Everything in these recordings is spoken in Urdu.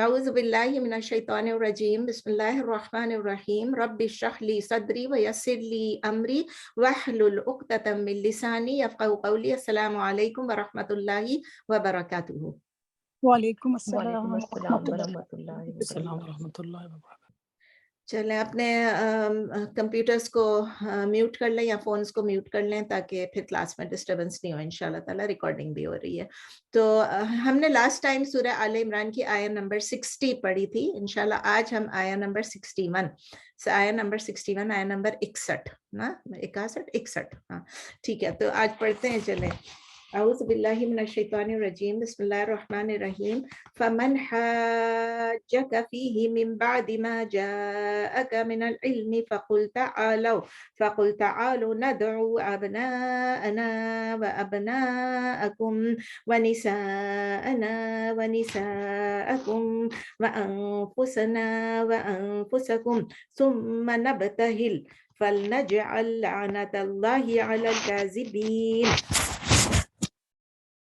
اعوذ باللہ من الشیطان الرجیم بسم اللہ الرحمن الرحیم رب اشرح لی صدری ویسر لی امری واحلل عقدۃ من لسانی یفقہوا قولی. السلام علیکم ورحمۃ اللہ وبرکاتہ. وعلیکم وعلیکم السلام السلام ورحمۃ ورحمۃ اللہ السلام وبرکاتہ. ورحمۃ اللہ وبرکاتہ. چلیں اپنے کمپیوٹرز کو میوٹ کر لیں یا فونز کو میوٹ کر لیں تاکہ پھر کلاس میں ڈسٹربنس نہیں ہو. انشاءاللہ تعالیٰ ریکارڈنگ بھی ہو رہی ہے. تو ہم نے لاسٹ ٹائم سورہ آل عمران کی آیہ نمبر 60 پڑھی تھی. انشاءاللہ آج ہم آیہ نمبر 61 آیہ نمبر 61 آیہ نمبر 61 نا 61 ہاں ٹھیک ہے. تو آج پڑھتے ہیں. چلیں اعوذ باللہ من الشیطان الرجیم بسم اللہ الرحمن الرحیم. فمن حاجک فیہ من بعد ما جاءک من العلم فقل تعالوا ندعو ابناءنا وابناءکم ونساءنا ونساءکم وانفسنا وانفسکم ثم نبتہل فلنجعل لعنت اللہ علی الکاذبین.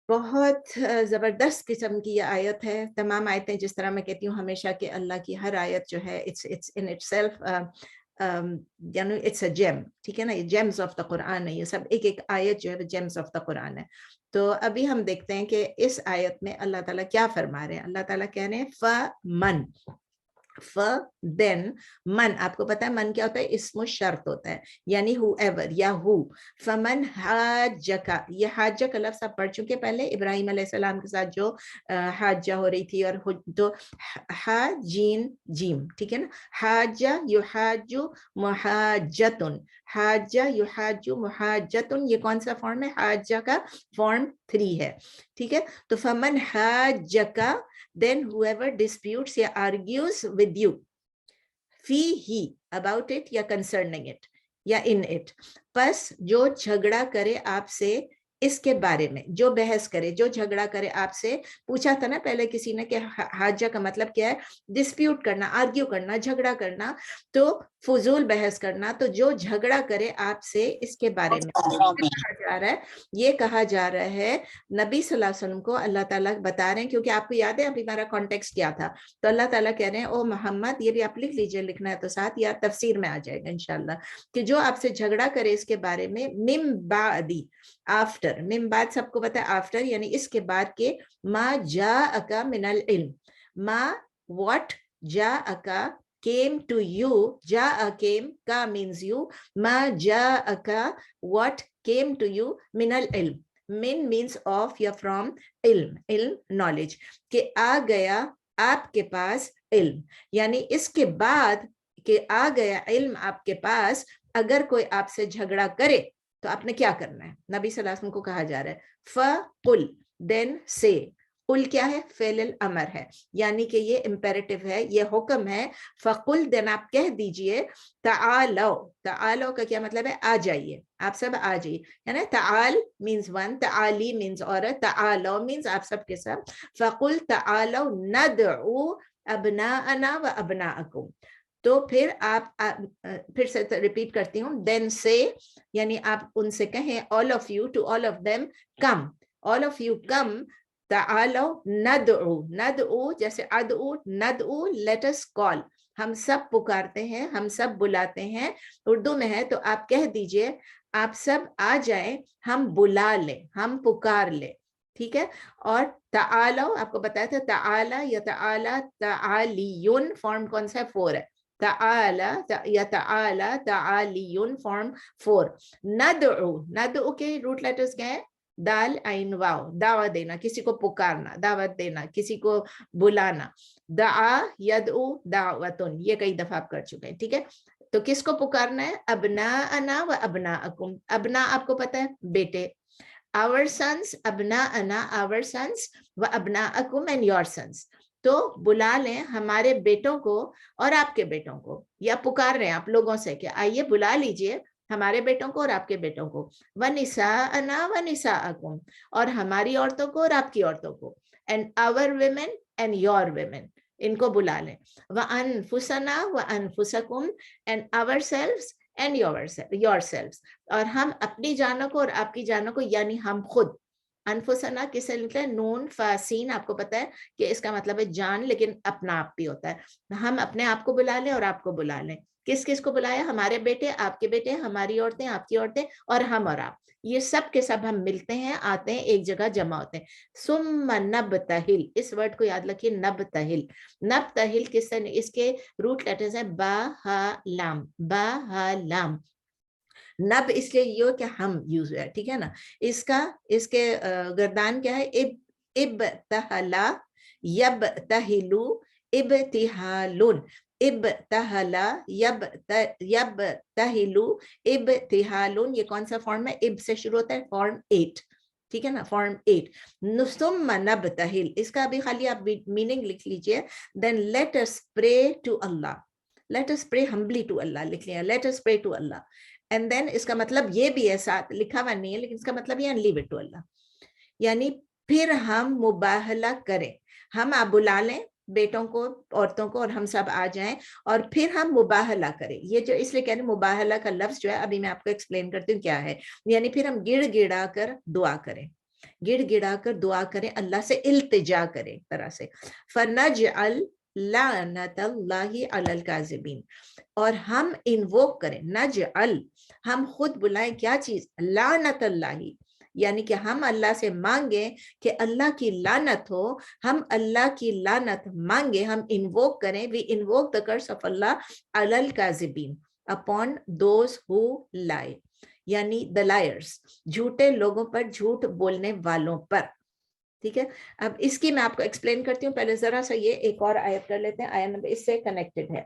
بہت زبردست قسم کی یہ آیت ہے. تمام آیتیں جس طرح میں کہتی ہوں ہمیشہ کہ اللہ کی ہر آیت جو ہے it's in itself یعنی it's a gem. ٹھیک ہے نا, یہ gems of the قرآن ہے. یہ سب ایک ایک آیت جو ہے gems of the قرآن ہے. تو ابھی ہم دیکھتے ہیں کہ اس آیت میں اللہ تعالیٰ کیا فرما رہے ہیں. اللہ تعالیٰ کہہ رہے ہیں فمن then من, آپ کو پتا ہے من کیا ہوتا ہے, اسم الشرط ہوتا ہے یعنی whoever یا who. فمن حاجکا, یہ حاجہ کا لفظ آپ پڑھ چکے پہلے ابراہیم علیہ السلام کے ساتھ جو حاجہ ہو رہی تھی, اور تو ہا جین جیم, ٹھیک ہے نا. حاجہ یحاجو محاجتن, حاجہ یحاجو محاجتن, یہ کون سا فارم ہے؟ حاجہ کا فارم 3 ہے. ٹھیک ہے. تو فمن حاجکا then whoever disputes یا argues with you فیہ about it یا concerning it یا in it, پس جو جھگڑا کرے آپ سے اس کے بارے میں, جو بحث کرے, جو جھگڑا کرے آپ سے. پوچھا تھا نا پہلے کسی نے کہ حاجہ کا مطلب کیا ہے؟ ڈسپیوٹ کرنا, آرگیو کرنا, جھگڑا کرنا, تو فضول بحث کرنا. تو جو جھگڑا کرے آپ سے اس کے بارے میں کہا جا رہا ہے, یہ کہا جا رہا ہے نبی صلی اللہ علیہ وسلم کو. اللہ تعالیٰ بتا رہے ہیں, کیونکہ آپ کو یاد ہے ابھی ہمارا کانٹیکسٹ کیا تھا. تو اللہ تعالیٰ کہہ رہے ہیں او محمد, یہ بھی آپ لکھ لیجئے, لکھنا ہے تو ساتھ یا تفسیر میں آ جائے گا انشاءاللہ, کہ جو آپ سے جھگڑا کرے اس کے بارے میں مم بعدی, آفٹر. مم بعد سب کو پتا ہے آفٹر یعنی اس کے بعد کے. ما جاءک من العلم, ما what جاءک came to you, جاء came کا means you, ما جاءک what came to you من العلم. من means of یا from, علم, علم knowledge, کہ آ گیا آپ کے پاس علم, یعنی اس کے بعد کہ آ گیا علم آپ کے پاس, اگر کوئی آپ سے جھگڑا کرے تو آپ نے کیا کرنا ہے. نبی صلی اللہ علیہ وسلم کو کہا جا رہا ہے فَقُلْ then say. قل کیا ہے؟ فعل الامر ہے, یعنی کہ یہ امپیریٹو ہے, یہ حکم ہے. فَقُلْ then آپ کہہ دیجئے تعالو. تعالو کا کیا مطلب ہے؟ آ جائیے, آپ سب آ جائیے. یعنی تعال means one, تعالی means عورت, تعالو means آپ سب کے سب. فَقُلْ تعالو ندعو ابناءنا و ابناءکم. تو پھر آپ پھر سے ریپیٹ کرتی ہوں, then say یعنی آپ ان سے کہیں all of you, to all of them come, all of you come. تعالو ندعو, ندعو جیسے ادعو, ندعو let us call, ہم سب پکارتے ہیں, ہم سب بلاتے ہیں, اردو میں ہے. تو آپ کہہ دیجئے آپ سب آ جائیں, ہم بلا لیں, ہم پکار لیں. ٹھیک ہے. اور تعالو آپ کو بتایا تھا, تعالی یا تعالی, تعالیون فارم کون سا ہے؟ 4 ہے. تعالی یا تعالی, تعالیون فارم 4. ندعو, ندعو کے روٹ لیٹرز کیا ہیں؟ دال عین واو, دعوت دینا, کسی کو پکارنا, دعوت دینا, کسی کو بلانا. دعا یدعو دعوتن, یہ کئی دفعہ آپ کر چکے ہیں. ٹھیک ہے. تو کس کو پکارنا ہے؟ ابناءنا و ابناءکم. ابنا آپ کو پتا ہے بیٹے, our sons, ابناءنا our sons, و ابناءکم and your sons. تو بلا لیں ہمارے بیٹوں کو اور آپ کے بیٹوں کو, یا پکار رہے ہیں آپ لوگوں سے کہ آئیے بلا لیجئے ہمارے بیٹوں کو اور آپ کے بیٹوں کو. وَنِسَاءَنَا وَنِسَاءَكُمْ, اور ہماری عورتوں کو اور آپ کی عورتوں کو. and our women and your women, ان کو بلا لیں. وَأَنفُسَنَا وَأَنفُسَكُمْ, and ourselves and yourselves, اور ہم اپنی جانوں کو اور آپ کی جانوں کو, یعنی ہم خود. انفسنا کس سے نکلا ہے؟ نون فاسین. آپ کو پتا ہے کہ اس کا مطلب ہے جان، لیکن اپنا آپ بھی ہوتا ہے. ہم اپنے آپ کو بلا لیں اور آپ کو بلا لیں. کس کس کو بلایا؟ ہمارے بیٹے، آپ کے بیٹے، ہماری عورتیں، آپ کی عورتیں، اور ہم اور آپ. یہ سب کے سب ہم ملتے ہیں، آتے ہیں، ایک جگہ جمع ہوتے ہیں. ثم نبتہل، اس ورڈ کو یاد رکھیے، نبتہل. نبتہل کس سے؟ اس کے روٹ لیٹرز ہیں با ہا لام. با ہا لام. نب اس لیے یہ کہ ہم یوز ہوا ہے، ٹھیک ہے نا. اس کے گردان کیا ہے؟ ابتہلا یبتہلو ابتہالون. ابتہلا یبتہلو ابتہالون. یہ کون سا فارم ہے؟ اب سے شروع ہوتا ہے، فارم 8. ٹھیک ہے نا، فارم 8. ثم نبتہل، اس کا بھی خالی آپ میننگ لکھ لیجئے. then let us pray to Allah. let us pray humbly to Allah لکھ لیا. let us pray to Allah. And then اس کا مطلب یہ بھی ہے، ساتھ لکھا ہوا نہیں ہے لیکن اس کا مطلب یہ لیو اٹ ٹو اللہ. یعنی پھر ہم مباہلہ کریں. ہم آپ بلا لیں بیٹوں کو، عورتوں کو، اور ہم سب آ جائیں اور پھر ہم مباہلہ کریں. یہ جو اس لیے کہہ رہے ہیں مباہلہ کا لفظ جو ہے ابھی میں آپ کو ایکسپلین کرتی ہوں کیا ہے. یعنی پھر ہم گڑ گڑا کر دعا کریں. گڑ گڑا کر دعا کریں، اللہ سے التجا کریں طرح سے. فنجعل لعنت اللہ علی الکاذبین. اور ہم انووک کریں، نجعل، ہم خود بلائیں کیا چیز؟ لعنت اللہ. یعنی کہ ہم اللہ سے مانگیں کہ اللہ کی لعنت ہو. ہم اللہ کی لعنت مانگیں، ہم انووک کریں. we invoke the curse of Allah Ali الکاذبین، upon those who lie. یعنی the liars، جھوٹے لوگوں پر، جھوٹ بولنے والوں پر. ٹھیک ہے. اب اس کی میں آپ کو ایکسپلین کرتی ہوں. پہلے ذرا سا یہ ایک اور آیت کر لیتے ہیں. آیت نمبر اس سے کنیکٹڈ ہے.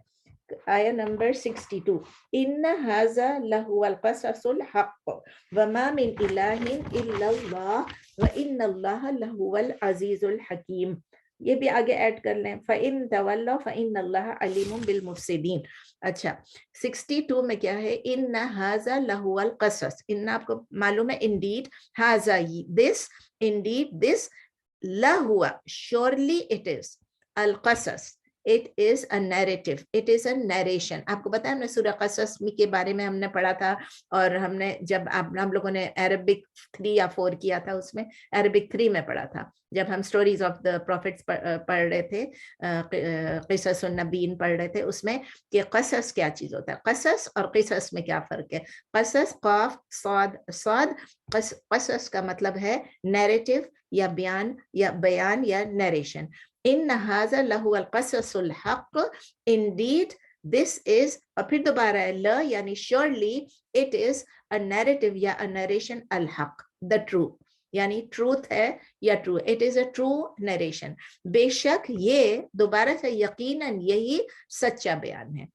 آیت نمبر 62. ان ھذا لہو القصص الحق وما من الہ الا اللہ وان اللہ لہو العزیز الحکیم. یہ بھی آگے ایڈ کر لیں. فَإِن تَوَلَّوْا فَإِنَّ اللَّهَ عَلِيمٌ بِالْمُفْسِدِينَ. اچھا 62 میں کیا ہے؟ ان ھذا لہو القصص. ان آپ کو معلوم ہے indeed، ھذا this، indeed this، لہو surely it is، ul Qasas it is a narrative، it is a narration. آپ کو پتا ہے ہم نے سورہ قصص کے بارے میں ہم نے پڑھا تھا، اور ہم نے جب ہم لوگوں نے عربک 3 یا 4 کیا تھا، اس میں عربک 3 میں پڑھا تھا جب ہم سٹوریز آف دا پروفٹس پڑھ رہے تھے، قصص النبیین پڑھ رہے تھے، اس میں کہ قصص کیا چیز ہوتا ہے، قصص اور قصص میں کیا فرق ہے. قصص قاف صاد صاد، قصص کا مطلب ہے نیریٹو یا بیان یا نیریشن. ان ھذا لہو القصص الحق، indeed this is، اور پھر دوبارہ ہے ل، یعنی surely it is a narrative یا a narration ul Haq, the true، یعنی truth ہے یا true، it is a true narration. بے شک یہ، دوبارہ سے یقیناً یہی سچا بیان ہے.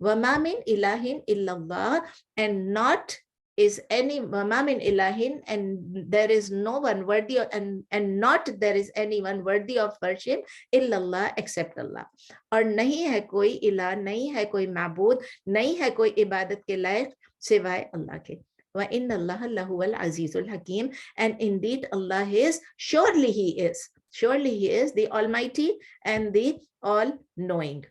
وما من الہ الا اللہ، and not is any، وما من الہ، and there is no one worthy of, and not there is anyone worthy of worship الا اللہ except اللہ. اور نہیں ہے کوئی الہ، نہیں ہے کوئی معبود، نہیں ہے کوئی عبادت کے لائق سوائے اللہ کے. وَإِنَّ اللَّهَ لَهُوَ الْعَزِيزُ الْحَكِيمُ. And indeed Allah is، surely he is the Almighty and the all-knowing.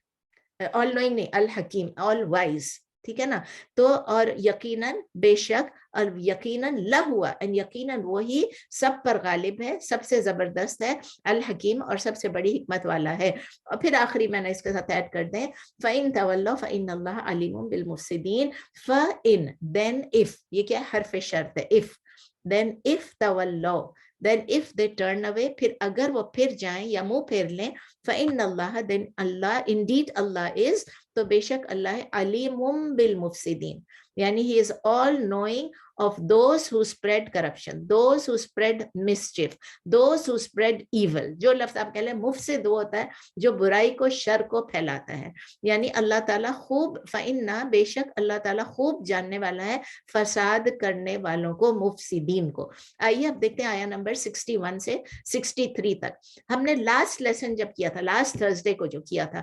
all-knowing نہیں، الحکیم، all-wise. ٹھیک ہے نا. تو اور یقیناً، بے شک، اور یقیناً لہوا، and یقیناً وہی سب پر غالب ہے، سب سے زبردست ہے، الحکیم، اور سب سے بڑی حکمت والا ہے. اور پھر آخری میں نے اس کے ساتھ ایڈ کر دیں فَإِن تَوَلَّوْا فَإِنَّ اللَّهَ عَلِيمٌ بِالْمُفْسِدِينَ. فَإِن، then if، یہ کیا حرف شرط ہے، if، then if تَوَلَّوْا، then if they turn away، پھر اگر وہ پھر جائیں یا منہ پھیر لیں، فَإِنَّ اللَّهَ، then Allah, indeed Allah is، تو بے شک اللہ ہے، علیم بالمفسدین، یعنی he is all knowing of those who spread corruption، those who spread mischief، those who spread evil. جو لفظ آپ کہہ لیں مفسد وہ ہوتا ہے جو برائی کو، شر کو پھیلاتا ہے. یعنی اللہ تعالیٰ خوب، فَإِنَّا، بے شک اللہ تعالیٰ خوب جاننے والا ہے فساد کرنے والوں کو، مفسدین کو. آئیے اب دیکھتے ہیں آیا نمبر 61 سے 63 تک. ہم نے لاسٹ لیسن جب کیا تھا، لاسٹ تھرسڈے کو جو کیا تھا،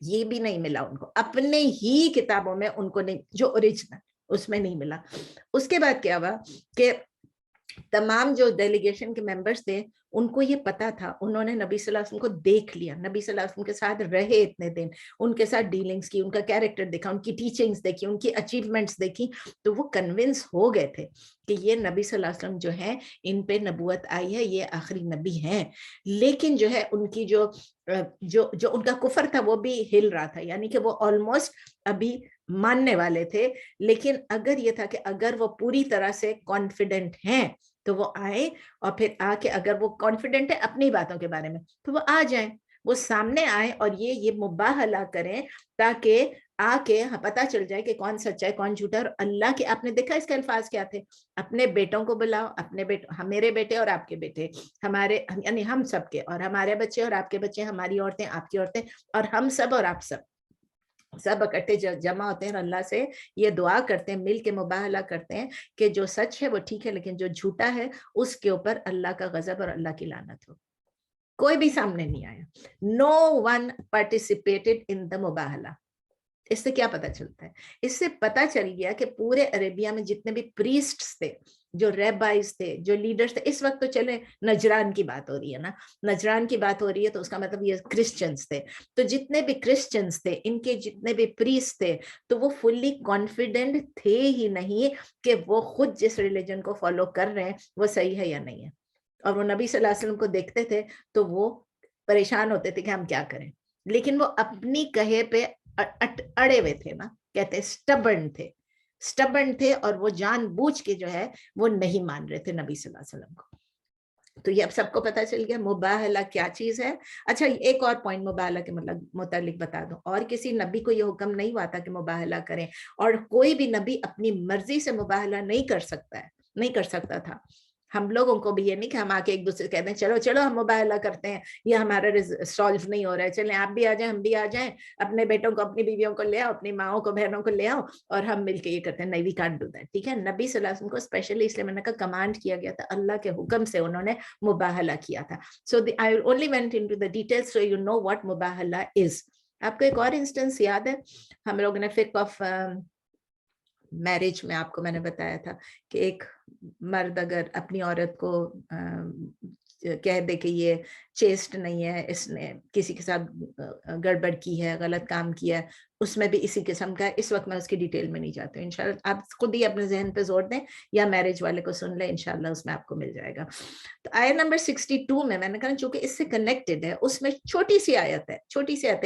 یہ بھی نہیں ملا ان کو, اپنے ہی کتابوں میں ان کو نہیں, جو اوریجنل اس میں نہیں ملا. اس کے بعد کیا ہوا کہ تمام جو ڈیلیگیشن کے ممبرس تھے ان کو یہ پتا تھا, انہوں نے نبی صلی اللہ علیہ وسلم کو دیکھ لیا, نبی صلی اللہ علیہ وسلم کے ساتھ رہے اتنے دن, ان کے ساتھ ڈیلنگز کی, ان کا کیریکٹر دیکھا, ان کی ٹیچنگز دیکھی, ان کی اچیومنٹس دیکھی, تو وہ کنونس ہو گئے تھے کہ یہ نبی صلی اللہ علیہ وسلم جو ہے ان پہ نبوت آئی ہے, یہ آخری نبی ہیں. لیکن جو ہے ان کی جو ان کا کفر تھا وہ بھی ہل رہا تھا, یعنی کہ وہ آلموسٹ ابھی ماننے والے تھے. لیکن اگر یہ تھا کہ اگر وہ پوری طرح سے کانفیڈنٹ ہیں تو وہ آئے, اور پھر آ کے اگر وہ کانفیڈنٹ ہے اپنی باتوں کے بارے میں تو وہ آ جائیں, وہ سامنے آئیں اور یہ مباہلہ کریں تاکہ آ کے پتہ چل جائے کہ کون سچا ہے کون جھوٹا ہے. اور اللہ کے, آپ نے دیکھا اس کے الفاظ کیا تھے, اپنے بیٹوں کو بلاؤ, اپنے میرے بیٹے اور آپ کے بیٹے, ہمارے یعنی ہم سب کے, اور ہمارے بچے اور آپ کے بچے, ہماری عورتیں آپ کی عورتیں, اور ہم سب اور آپ سب اکٹھے جمع ہوتے ہیں اور اللہ سے یہ دعا کرتے ہیں, مل کے مباہلہ کرتے ہیں کہ جو سچ ہے وہ ٹھیک ہے, لیکن جو جھوٹا ہے اس کے اوپر اللہ کا غضب اور اللہ کی لعنت ہو. کوئی بھی سامنے نہیں آیا. نو ون پارٹیسپیٹڈ ان دا مباہلہ. اس سے کیا پتا چلتا ہے؟ اس سے پتا چل گیا کہ پورے عربیہ میں جتنے بھی پریسٹس تھے, جو ریبائز تھے, جو لیڈرز تھے, اس وقت تو چلے نجران کی بات ہو رہی ہے نا, نجران کی بات ہو رہی ہے تو اس کا مطلب یہ کرسچنز تھے, تو جتنے بھی کرسچنز تھے, ان کے جتنے بھی پریسٹ تھے, تو وہ فلی کانفیڈنٹ تھے ہی نہیں کہ وہ خود جس ریلیجن کو فالو کر رہے ہیں وہ صحیح ہے یا نہیں ہے. اور وہ نبی صلی اللہ علیہ وسلم کو دیکھتے تھے تو وہ پریشان ہوتے تھے کہ ہم کیا کریں, لیکن وہ اپنی کہے پہ اڑے ہوئے تھے نا, کہتے سٹبرن تھے, اور وہ جان بوجھ کے جو ہے وہ نہیں مان رہے تھے نبی صلی اللہ علیہ وسلم کو. تو یہ اب سب کو پتا چل گیا مباہلہ کیا چیز ہے. اچھا ایک اور پوائنٹ مباہلہ کے متعلق بتا دوں, اور کسی نبی کو یہ حکم نہیں ہوا تھا کہ مباہلہ کریں, اور کوئی بھی نبی اپنی مرضی سے مباہلہ نہیں کر سکتا تھا. ہم لوگوں کو بھی یہ نہیں کہ ہم آ کے ایک دوسرے کہتے ہیں چلو چلو ہم مباہلہ کرتے ہیں, یہ ہمارا سالو نہیں ہو رہا ہے, چلیں آپ بھی آ جائیں ہم بھی آ جائیں, اپنے بیٹوں کو اپنی بیویوں کو لے آؤ, اپنی ماؤں کو بہنوں کو لے آؤ, اور ہم مل کے یہ کرتے ہیں. نہیں, وی کانٹ ڈو دیٹ. ٹھیک ہے, نبی صلی اللہ علیہ وسلم کو اسپیشلی اس لیے میں نے کہا کمانڈ کیا گیا تھا, اللہ کے حکم سے انہوں نے مباہلہ کیا تھا. سو I only went into the details so you know what مباہلہ is. آپ کو ایک اور انسٹنس یاد ہے, ہم لوگوں نے فقہ آف میرج میں آپ کو میں نے بتایا تھا کہ ایک مرد اگر اپنی عورت کو کہہ دے کہ یہ چیسٹ نہیں ہے, اس نے کسی کے ساتھ گڑبڑ کی ہے, غلط کام کیا ہے, اس میں بھی اسی قسم کا ہے. اس وقت میں اس کی ڈیٹیل میں نہیں جاتی ہوں, انشاءاللہ آپ خود ہی اپنے ذہن پہ زور دیں یا میرج والے کو سن لیں, انشاءاللہ اس میں آپ کو مل جائے گا. تو آیت نمبر 62 میں نے کہا چونکہ اس سے کنیکٹڈ ہے, اس میں چھوٹی سی آیت ہے,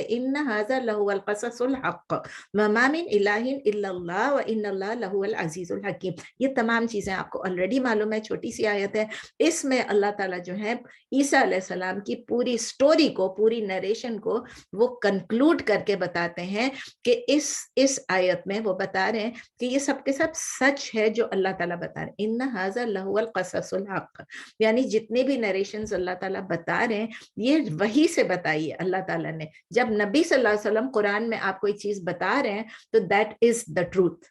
ان ھذا لہو القصص الحق وما من الہ الا اللہ وان اللہ لہو العزیز الحکیم. یہ تمام چیزیں آپ کو آلریڈی معلوم ہے, چھوٹی سی آیت ہے. اس میں اللہ تعالیٰ جو ہے عیسیٰ علیہ السلام کی پوری سٹوری کو, پوری نریشن کو وہ کنکلوڈ کر کے بتاتے ہیں کہ اس آیت میں وہ بتا رہے ہیں کہ یہ سب کے سب سچ ہے جو اللہ تعالیٰ بتا رہے ہیں. ان ھذا لہو القصص الحق, یعنی جتنے بھی نریشنز اللہ تعالیٰ بتا رہے ہیں یہ وحی سے بتائی ہے اللہ تعالیٰ نے. جب نبی صلی اللہ علیہ وسلم قرآن میں آپ کو ایک چیز بتا رہے ہیں تو دیٹ از دا ٹروتھ,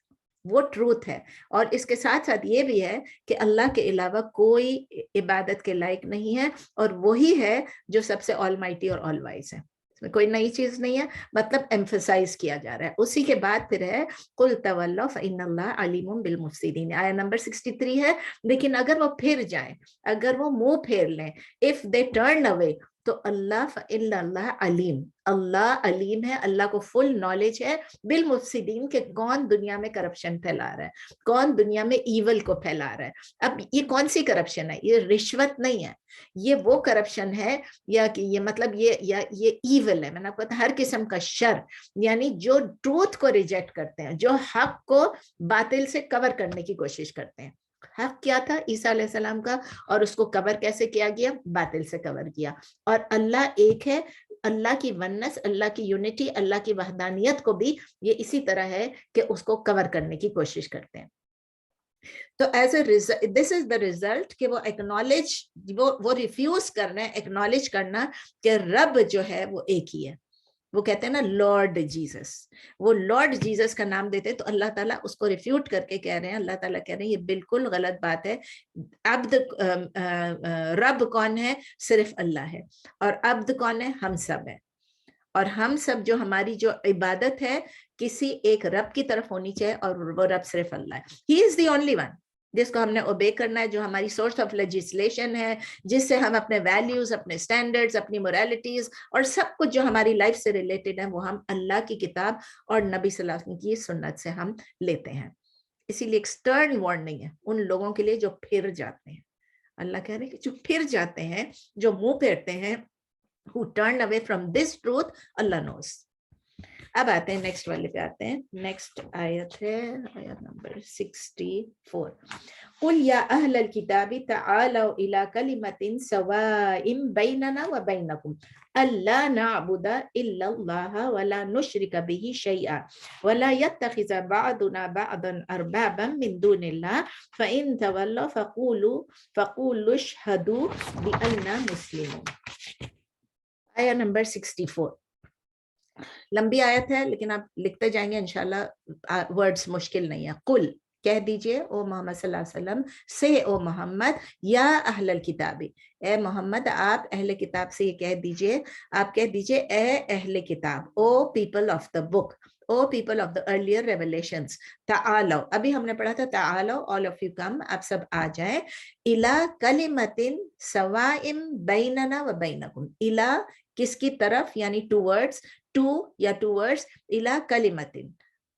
وہ ٹروتھ ہے. اور اس کے ساتھ ساتھ یہ بھی ہے کہ اللہ کے علاوہ کوئی عبادت کے لائق نہیں ہے, اور وہی ہے جو سب سے آل مائٹی اور آل وائز ہے. اس میں کوئی نئی چیز نہیں ہے, مطلب ایمفسائز کیا جا رہا ہے. اسی کے بعد پھر ہے قل تولوا فإن اللہ علیم بالمفسدین, آیت نمبر 63 ہے. لیکن اگر وہ پھر جائیں, اگر وہ منہ پھیر لیں, if they turn away, تو اللہ فإن اللہ علیم, اللہ علیم ہے, اللہ کو فل نالج ہے بالمفسدین کہ کون دنیا میں کرپشن پھیلا رہا ہے, کون دنیا میں ایول کو پھیلا رہا ہے. اب یہ کون سی کرپشن ہے؟ یہ رشوت نہیں ہے, یہ وہ کرپشن ہے یا کہ یہ مطلب یہ ایول ہے. میں نے آپ کو کہا ہر قسم کا شر, یعنی جو ٹروتھ کو ریجیکٹ کرتے ہیں, جو حق کو باطل سے کور کرنے کی کوشش کرتے ہیں. حق کیا تھا عیسیٰ علیہ السلام کا, اور اس کو کور کیسے کیا گیا؟ باطل سے کور کیا. اور اللہ ایک ہے, اللہ کی ونس, اللہ کی یونٹی, اللہ کی وحدانیت کو بھی یہ اسی طرح ہے کہ اس کو کور کرنے کی کوشش کرتے ہیں. تو as a this is the result کہ وہ ایکنالج, وہ ریفیوز کرنا ہے ایکنالج کرنا کہ رب جو ہے وہ ایک ہی ہے. وہ کہتے ہیں نا لارڈ جیسس, وہ لارڈ جیسس کا نام دیتے, تو اللہ تعالیٰ اس کو ریفیوٹ کر کے کہہ رہے ہیں, اللہ تعالیٰ کہہ رہے ہیں یہ بالکل غلط بات ہے. عبد رب کون ہے؟ صرف اللہ ہے. اور عبد کون ہے؟ ہم سب ہیں. اور ہم سب جو ہماری جو عبادت ہے کسی ایک رب کی طرف ہونی چاہیے اور وہ رب صرف اللہ ہے. ہی از دی اونلی ون جس کو ہم نے اوبے کرنا ہے, جو ہماری سورس آف لیجسلیشن ہے, جس سے ہم اپنے ویلیوز, اپنے سٹینڈرڈز, اپنی موریلٹیز اور سب کچھ جو ہماری لائف سے ریلیٹڈ ہے وہ ہم اللہ کی کتاب اور نبی صلی اللہ علیہ وسلم کی سنت سے ہم لیتے ہیں. اسی لیے ایک سٹرن وارننگ ہے ان لوگوں کے لیے جو پھر جاتے ہیں. اللہ کہہ رہے ہیں کہ جو پھر جاتے ہیں, جو منہ پھیرتے ہیں, who turn away from this truth, Allah knows. اب آتے ہیں نیکسٹ والے پہ آتے ہیں. نیکسٹ آیت ہے آیت نمبر 64. قل یا اہل الکتاب تعالوا الی کلمۃ سواء بیننا وبینکم الا نعبد الا اللہ ولا نشرک به شیئا ولا يتخذ بعضنا بعضا اربابا من دون اللہ فإن تولوا فقولوا اشهدوا بأننا مسلمون. آیت نمبر 64. لمبی آیت ہے لیکن آپ لکھتے جائیں گے انشاءاللہ, ورڈز مشکل نہیں ہے. قل کہہ دیجئے او محمد صلی اللہ علیہ وسلم سے, او محمد, یا اہل الکتاب, اے محمد آپ اہل کتاب سے یہ کہہ دیجئے, آپ کہہ دیجئے اے اہل کتاب, O people of the book, O people of the earlier revelations, تعالو, ابھی ہم نے پڑھا تھا تعالو, all of you come, آپ سب آ جائیں, الی کلمۃ سواء بیننا و بینکم, الی کس کی طرف, یعنی ٹوورڈز, ٹو یا ٹوورڈز, الی کلمۃ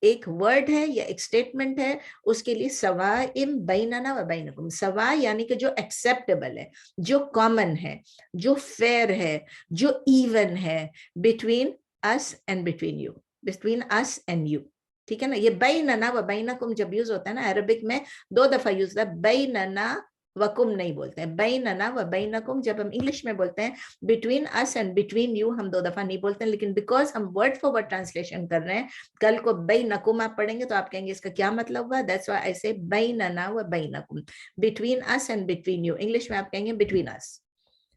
ایک ورڈ ہے یا ایک سٹیٹمنٹ ہے, اس کے لیے سواء بیننا و بینکم, سوا یعنی کہ جو ایکسیپٹیبل ہے, جو کامن ہے, جو فیئر ہے, جو ایون ہے, between us and between you, between us and you. ٹھیک ہے نا. یہ بیننا و بینکم جب یوز ہوتا ہے نا عربک میں 2 دفعہ یوز ہوتا ہے, بیننا وکم نہیں بولتے ہیں, بیننا و بینکم. جب ہم انگلش میں بولتے ہیں between us and between you, ہم 2 دفعہ نہیں بولتے ہیں, لیکن بیکاز ہم ورڈ فار ورڈ ٹرانسلیشن کر رہے ہیں, کل کو بینکم آپ پڑھیں گے تو آپ کہیں گے اس کا کیا مطلب ہوا, دیٹس وائی I say بیننا و بینکم, between us and between you. English میں آپ کہیں گے between us,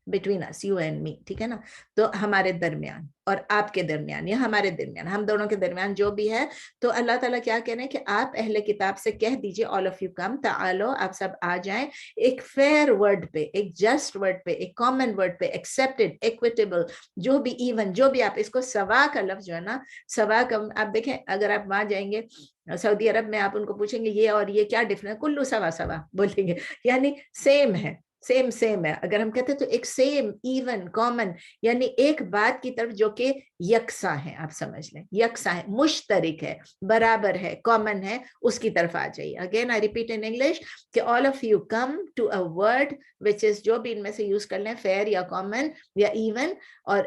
between us, you and me. ٹھیک ہے نا. تو ہمارے درمیان اور آپ کے درمیان یا ہمارے درمیان, ہم دونوں کے درمیان جو بھی ہے, تو اللہ تعالیٰ کیا کہہ رہے ہیں کہ آپ اہل کتاب سے کہہ دیجئے, all of you come, تعالو, آپ سب آ جائیں ایک فیئر ورڈ پہ, ایک جسٹ ورڈ پہ, ایک کامن ورڈ پہ, ایکسیپٹڈ, ایکویٹیبل, جو بھی ایون, جو بھی آپ اس کو سوا کا لفظ جو ہے نا, سوا کا آپ دیکھیں, اگر آپ وہاں جائیں گے سعودی عرب میں, آپ ان کو پوچھیں گے یہ اور یہ کیا ڈفرنس, کلو سوا سوا بولیں گے, یعنی سیم ہے, سیم ہے. اگر ہم کہتے ہیں تو ایک سیم, ایون, کامن, یعنی ایک بات کی طرف جو کہ یکساں ہے, آپ سمجھ لیں یکساں ہے, مشترک ہے, برابر ہے, کامن ہے, اس کی طرف آ جائیے. Again I repeat in English کہ all of you come to a word which is, جو بھی ان میں سے یوز کر لیں, فیئر یا کامن یا ایون, اور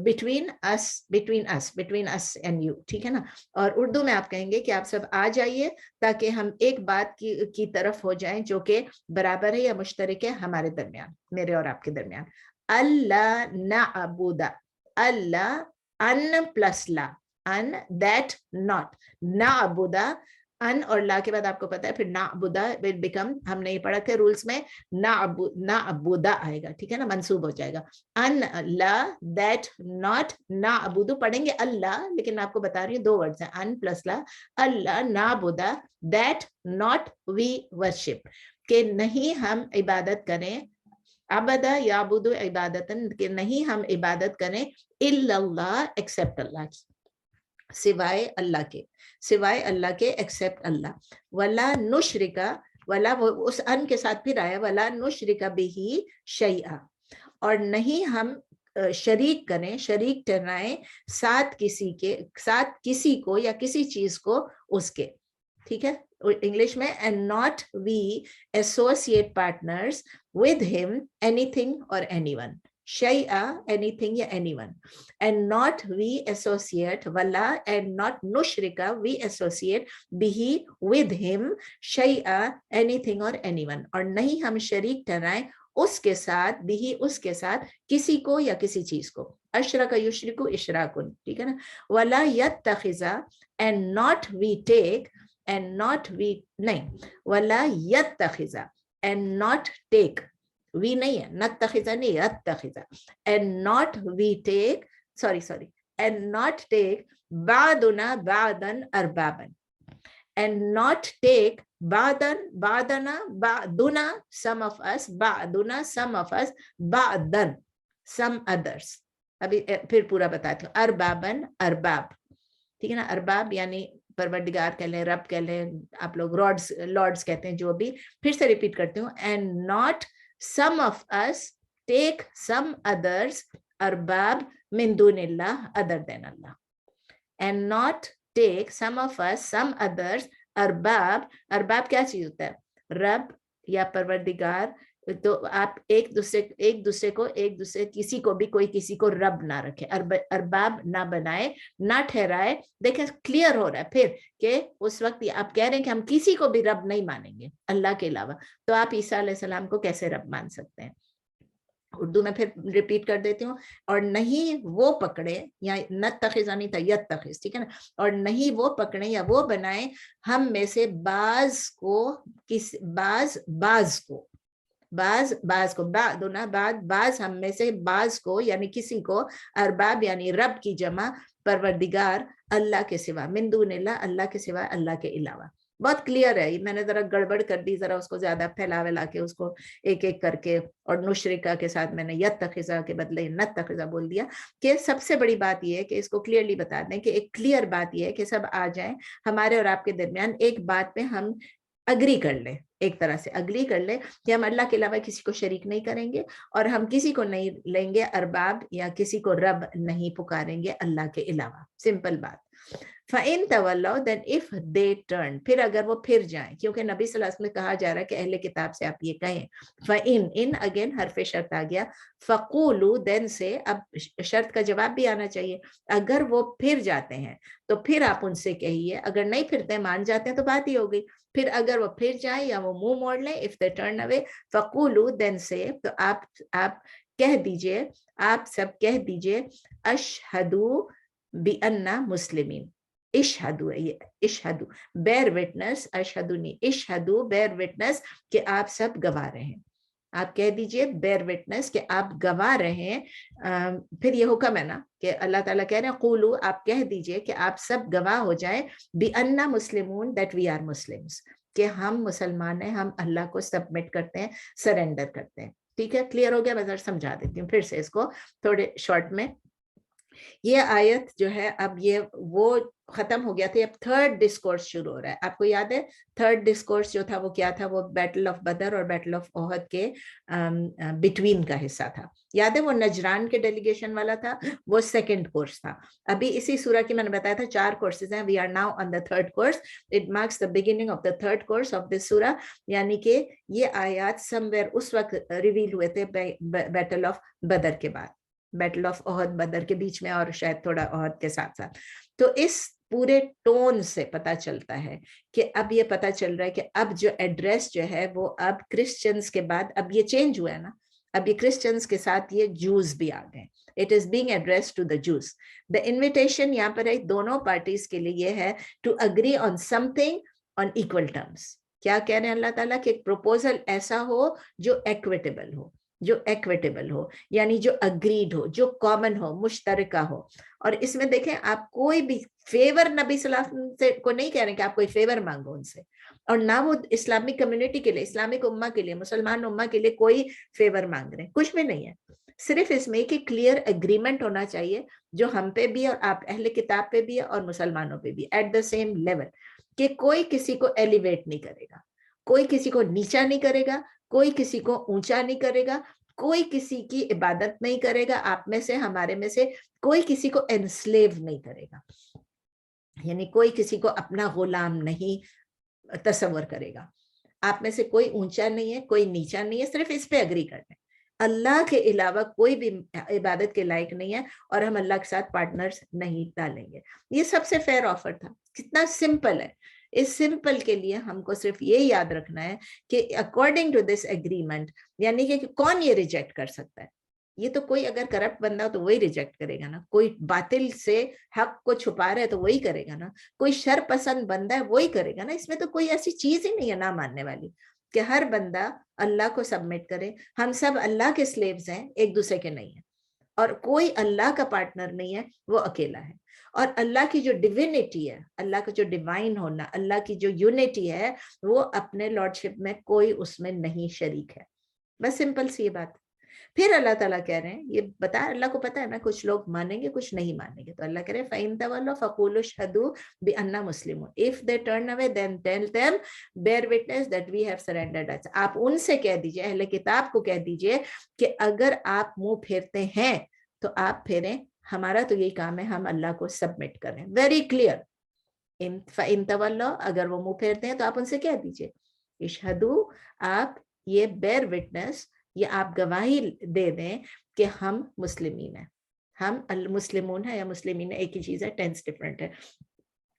between us and you. ٹھیک ہے نا. اور اردو میں آپ کہیں گے کہ آپ سب آ جائیے تاکہ ہم ایک بات کی طرف ہو جائیں جو کہ برابر ہے یا مشترک ہے ہمارے درمیان, میرے اور آپ کے درمیان. اللہ نعبد, اللہ ان پلس لا, ان دیٹ ناٹ, نعبد, ان اور لا کے بعد آپ کو پتا ہے پھر نعبد will become, ہم نے یہ پڑھا تھے رولز میں, نعبد آئے گا, ٹھیک ہے نا, منصوب ہو جائے گا. ان لا, دیٹ ناٹ, نعبد پڑھیں گے اللہ, لیکن میں آپ کو بتا رہی ہوں 2 ورڈز ہیں, ان پلس لا, اللہ نعبد, دیٹ ناٹ وی ورشپ, کہ نہیں ہم عبادت کریں, عبدہ یعبد عبادتن, کہ نہیں ہم عبادت کریں, الا اللہ, ایکسپٹ اللہ کی, سوائے اللہ کے, سوائے اللہ کے, ایکسپٹ اللہ. ولا نشرکا, ولا اس ان کے ساتھ پھر آیا, ولا نشرک بہ شیئا, اور نہیں ہم شریک کریں, شریک ٹھہرائیں ساتھ کسی کے, ساتھ کسی کو یا کسی چیز کو اس کے. ٹھیک ہے. انگلش میں, and not we associate partners with him anything or anyone, shay'a anything ya anyone, and not we associate, wala and not nushrika we associate bihi with him shay'a anything or anyone, اور نہیں ہم شریک ٹھہرائیں اس کے ساتھ, بھی اس کے ساتھ, کسی کو یا کسی چیز کو. اشرک یشرک اشراکن, ٹھیک ہے نا. ولا یتخذ, and not we take, and not we, نہیں, ولا یتخذ, and not take, we نہیں ہے, نتخذ نہیں, یتخذ, and not we take, sorry, and not take بعضنا بعضا اربابا, and not take بعضنا بعضنا, some of us, بعضنا some of us, بعضا some others, ابھی پھر پورا بتاتی ہوں. اربابن ارباب, ٹھیک ہے نا, ارباب یعنی پروردگار کہہ لیں, رب کہہ لیں, آپ لوگ لارڈس کہتے ہیں, جو بھی. پھر سے ریپیٹ کرتی ہوں, and not some of us take some others ارباب من دون اللہ ادر دین اللہ. And not take some of us some others ارباب. ارباب کیا چیز ہوتا ہے؟ رب یا پروردگار. تو آپ ایک دوسرے کو کسی کو بھی کوئی کسی کو رب نہ رکھے, ارباب نہ بنائے, نہ ٹھہرائے. دیکھیں کلیئر ہو رہا ہے پھر کہ اس وقت آپ کہہ رہے ہیں کہ ہم کسی کو بھی رب نہیں مانیں گے اللہ کے علاوہ, تو آپ عیسیٰ علیہ السلام کو کیسے رب مان سکتے ہیں؟ اردو میں پھر ریپیٹ کر دیتی ہوں. اور نہیں وہ پکڑے, یا نتخذانی تھا یتخذ, ٹھیک ہے نا, اور نہیں وہ پکڑے یا وہ بنائے ہم میں سے بعض کو بعض ہم میں سے بعض کو, یعنی کسی کو, ارباب یعنی رب کی جمع, پروردگار اللہ کے سوا, من دون اللہ اللہ کے سوا, اللہ کے علاوہ. بہت کلیئر ہے. میں نے ذرا گڑبڑ کر دی, ذرا اس کو زیادہ پھیلا ولا کے اس کو ایک ایک کر کے, اور نشرکا کے ساتھ میں نے یتخذا کے بدلے نتخذا بول دیا. کہ سب سے بڑی بات یہ ہے کہ اس کو کلیئرلی بتا دیں, کہ ایک کلیئر بات یہ ہے کہ سب آ جائیں ہمارے اور آپ کے درمیان ایک بات پہ ہم اگری کر لیں, ایک طرح سے اگری کر لیں کہ ہم اللہ کے علاوہ کسی کو شریک نہیں کریں گے, اور ہم کسی کو نہیں لیں گے ارباب, یا کسی کو رب نہیں پکاریں گے اللہ کے علاوہ. سمپل بات. فَإِن تَوَلَّوْا then if they turn, پھر اگر وہ پھر جائیں, کیونکہ نبی صلی اللہ علیہ وسلم میں کہا جا رہا ہے کہ اہل کتاب سے آپ یہ کہیں. فَإِن ان اگین حرف شرط آ گیا. فَقُولُوا then سے, اب شرط کا جواب بھی آنا چاہیے. اگر وہ پھر جاتے ہیں تو پھر آپ ان سے کہیے, اگر نہیں پھرتے مان جاتے ہیں تو بات ہی ہو گئی. پھر اگر وہ پھر جائیں یا وہ منہ موڑ لیں, if they turn away, فَقُولُوا then سے, تو آپ کہہ دیجئے, آپ سب کہہ دیجئے, اشہدو بِأَنَّا مسلمین. اشہدو ہے یہ, اشہدو بیئر وٹنس, اشہدو نہیں, اشہدو بیئر وٹنس کہ آپ سب گواہ رہے ہیں. آپ کہہ دیجئے بیئر وٹنس کہ آپ گواہ رہے ہیں. پھر یہ حکم ہے نا کہ اللہ تعالیٰ کہہ رہے ہیں قولو, آپ کہہ دیجئے کہ آپ سب گواہ ہو جائیں, بِأَنَّا مسلمون that we are Muslims, کہ ہم مسلمان ہیں, ہم اللہ کو سبمٹ کرتے ہیں, سرنڈر کرتے ہیں. ٹھیک ہے, کلیئر ہو گیا؟ میں ذرا سمجھا دیتی ہوں پھر سے اس کو تھوڑے شارٹ میں. یہ آیت جو ہے, اب یہ وہ ختم ہو گیا تھا, اب تھرڈ ڈسکورس شروع ہو رہا ہے. آپ کو یاد ہے تھرڈ ڈسکورس جو تھا وہ کیا تھا؟ وہ بیٹل آف بدر اور بیٹل آف احد کے بٹوین کا حصہ تھا. یاد ہے وہ نجران کے ڈیلیگیشن والا تھا, وہ سیکنڈ کورس تھا. ابھی اسی سورہ کی میں نے بتایا تھا 4 کورسز ہیں. We are now on the third course. It marks the beginning of the third course of this سورہ, یعنی کہ یہ آیات سم ویئر اس وقت ریویل ہوئے تھے بیٹل آف بدر کے بعد, بیٹل آف احد بدر کے بیچ میں, اور شاید تھوڑا احد کے ساتھ ساتھ. تو اس پورے ٹون سے پتا چلتا ہے کہ اب یہ پتا چل رہا ہے کہ اب جو ایڈریس جو ہے وہ اب کرسچنز کے بعد اب یہ چینج ہوا ہے نا, اب یہ کرسچنز کے ساتھ یہ جوز بھی آ گئے. It is being address to the Jews. The invitation یہاں پر ہے دونوں پارٹیز کے لیے یہ ہے to agree on something on equal terms. کیا کہہ رہے ہیں اللہ تعالیٰ کہ ایک پروپوزل ایسا ہو جو ایکویٹیبل ہو, جو ایکویٹیبل ہو یعنی جو اگریڈ ہو, جو کامن ہو, مشترکہ ہو. اور اس میں دیکھیں آپ کوئی بھی فیور نبی صلی اللہ علیہ وسلم سے کو نہیں کہہ رہے کہ آپ کوئی فیور مانگو ان سے, اور نہ وہ اسلامک کمیونٹی کے لیے, اسلامک امہ کے لیے, مسلمان امہ کے لیے کوئی فیور مانگ رہے ہیں, کچھ بھی نہیں ہے. صرف اس میں کہ کلیئر اگریمنٹ ہونا چاہیے جو ہم پہ بھی اور آپ اہل کتاب پہ بھی ہے اور مسلمانوں پہ بھی ایٹ دا سیم لیول, کہ کوئی کسی کو ایلیویٹ نہیں کرے گا, کوئی کسی کو نیچا نہیں کرے گا, کوئی کسی کو اونچا نہیں کرے گا, کوئی کسی کی عبادت نہیں کرے گا. آپ میں سے, ہمارے میں سے کوئی کسی کو انسلیو نہیں کرے گا, یعنی کوئی کسی کو اپنا غلام نہیں تصور کرے گا. آپ میں سے کوئی اونچا نہیں ہے, کوئی نیچا نہیں ہے, صرف اس پہ اگری کر لیں. اللہ کے علاوہ کوئی بھی عبادت کے لائق نہیں ہے, اور ہم اللہ کے ساتھ پارٹنرز نہیں ڈالیں گے. یہ سب سے فیئر آفر تھا. کتنا سمپل ہے. اس سمپل کے لیے ہم کو صرف یہ یاد رکھنا ہے کہ اکارڈنگ ٹو دس ایگریمنٹ, یعنی کہ کون یہ ریجیکٹ کر سکتا ہے؟ یہ تو کوئی اگر کرپٹ بندہ تو وہی ریجیکٹ کرے گا نا, کوئی باطل سے حق کو چھپا رہا ہے تو وہی کرے گا نا, کوئی شر پسند بندہ ہے وہی کرے گا نا. اس میں تو کوئی ایسی چیز ہی نہیں ہے نہ ماننے والی, کہ ہر بندہ اللہ کو سبمٹ کرے. ہم سب اللہ کے سلیوز ہیں, ایک دوسرے کے نہیں ہیں, اور کوئی اللہ کا پارٹنر نہیں ہے, وہ اکیلا ہے. اور اللہ کی جو ڈیوینٹی ہے, اللہ کا جو ڈیوائن ہونا, اللہ کی جو یونٹی ہے, وہ اپنے لارڈشپ میں کوئی اس میں نہیں شریک ہے. بس سمپل سی یہ بات. پھر اللہ تعالیٰ کہہ رہے ہیں, یہ بتا, اللہ کو پتا ہے نا کچھ لوگ مانیں گے کچھ نہیں مانیں گے, تو اللہ کہہ رہے ہیں فَإِن تَوَلَّوْا فَقُولُوا اشْهَدُوا بِأَنَّا مُسْلِمُونَ, if they turn away then tell them bear witness that we have surrendered us. آپ ان سے کہہ دیجئے, اہل کتاب کو کہہ دیجئے کہ اگر آپ منہ پھیرتے ہیں تو آپ پھیریں, ہمارا تو یہی کام ہے, ہم اللہ کو سبمٹ کریں. Very clear. فَإِن تَوَلَّوْا, اگر وہ منہ پھیرتے ہیں تو آپ ان سے کہہ دیجئے اشہدو, آپ یہ bear witness, یہ آپ گواہی دے دیں کہ ہم مسلمین ہیں. ہم المسلمون ہیں یا مسلمین, ایک ہی چیز ہے, ٹینس ڈفرنٹ ہے,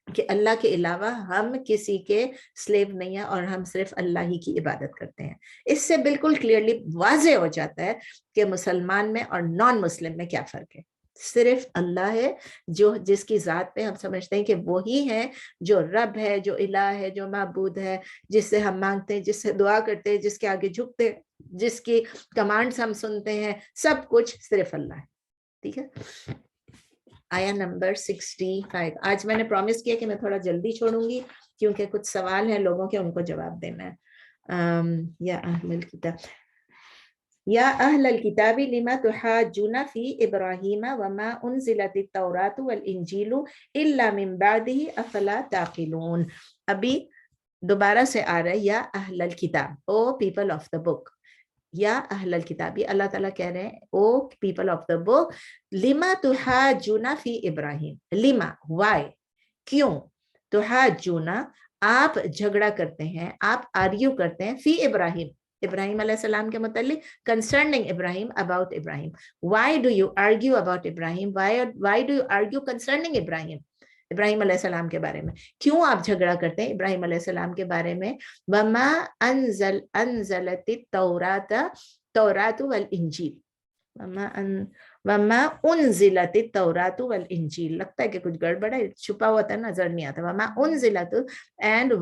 کہ اللہ کے علاوہ ہم کسی کے سلیو نہیں ہیں اور ہم صرف اللہ ہی کی عبادت کرتے ہیں. اس سے بالکل کلیئرلی واضح ہو جاتا ہے کہ مسلمان میں اور نان مسلم میں کیا فرق ہے. صرف اللہ ہے جو جس کی ذات پہ ہم سمجھتے ہیں کہ وہی ہے جو رب ہے, جو الہ ہے, جو معبود ہے, جس سے ہم مانگتے ہیں, جس سے دعا کرتے ہیں, جس کے آگے جھکتے ہیں, جس کی کمانڈز ہم سنتے ہیں, سب کچھ صرف اللہ ہے. ٹھیک ہے, آیا نمبر 65. آج میں نے پرومس کیا کہ میں تھوڑا جلدی چھوڑوں گی کیونکہ کچھ سوال ہیں لوگوں کے, ان کو جواب دینا ہے. یا اہل الکتاب یا اہل الکتاب لما تحاجون فی ابراہیم وما انزلت التوراۃ والانجیل الا من بعدہ افلا تعقلون. ابھی دوبارہ سے آ رہا ہے یا اہل الکتاب, او پیپل آف دا بک. یا اہل الکتاب, یہ اللہ تعالیٰ کہہ رہے ہیں او پیپل آف دا بک, لما تحاجون فی ابراہیم. لما, وائی, کیوں, تحاجون, آپ جھگڑا کرتے ہیں, آپ آرگیو کرتے ہیں, فی ابراہیم, ابراہیم علیہ السلام کے متعلق, concerning Ibrahim, about Ibrahim. Why do you argue about Ibrahim? Why do you argue concerning Ibrahim? ابراہیم علیہ السلام کے بارے میں کیوں آپ جھگڑا کرتے ہیں ابراہیم علیہ السلام کے بارے میں. وما انزلت التوراۃ, توراۃ والانجیل, وما انزلت التوراۃ والانجیل, لگتا ہے کہ کچھ گڑبڑ ہے, چھپا ہوا تھا, نظر نہیں آتا. وما انزلت, اینڈ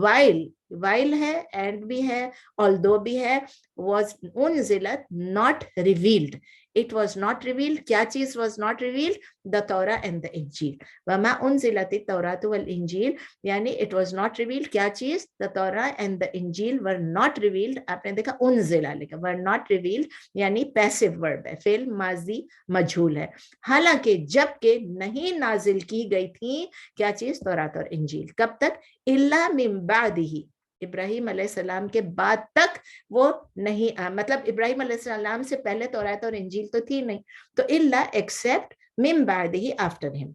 while ہے, اینڈ بھی ہے, although بھی ہے, was انزلت, not revealed, it was not revealed. کیا چیز was not revealed? the Torah and the Injil. وما انزلت التوراۃ والانجیل, یعنی it was not revealed, کیا چیز, the Torah and the Injil were not revealed. آپ نے دیکھا انزلہ لکھا, were not revealed, یعنی پیسو ورب ہے, فعل ماضی مجھول ہے, حالانکہ جب کہ نہیں نازل کی گئی تھی کیا چیز, تورات اور انجیل. کب تک؟ الا من بعدہ, ابراہیم علیہ السلام کے بعد تک وہ نہیں, مطلب ابراہیم علیہ السلام سے پہلے تورات اور انجیل تو تھی نہیں, تو الا ایکسپٹ من بعدہ, آفٹر ہم,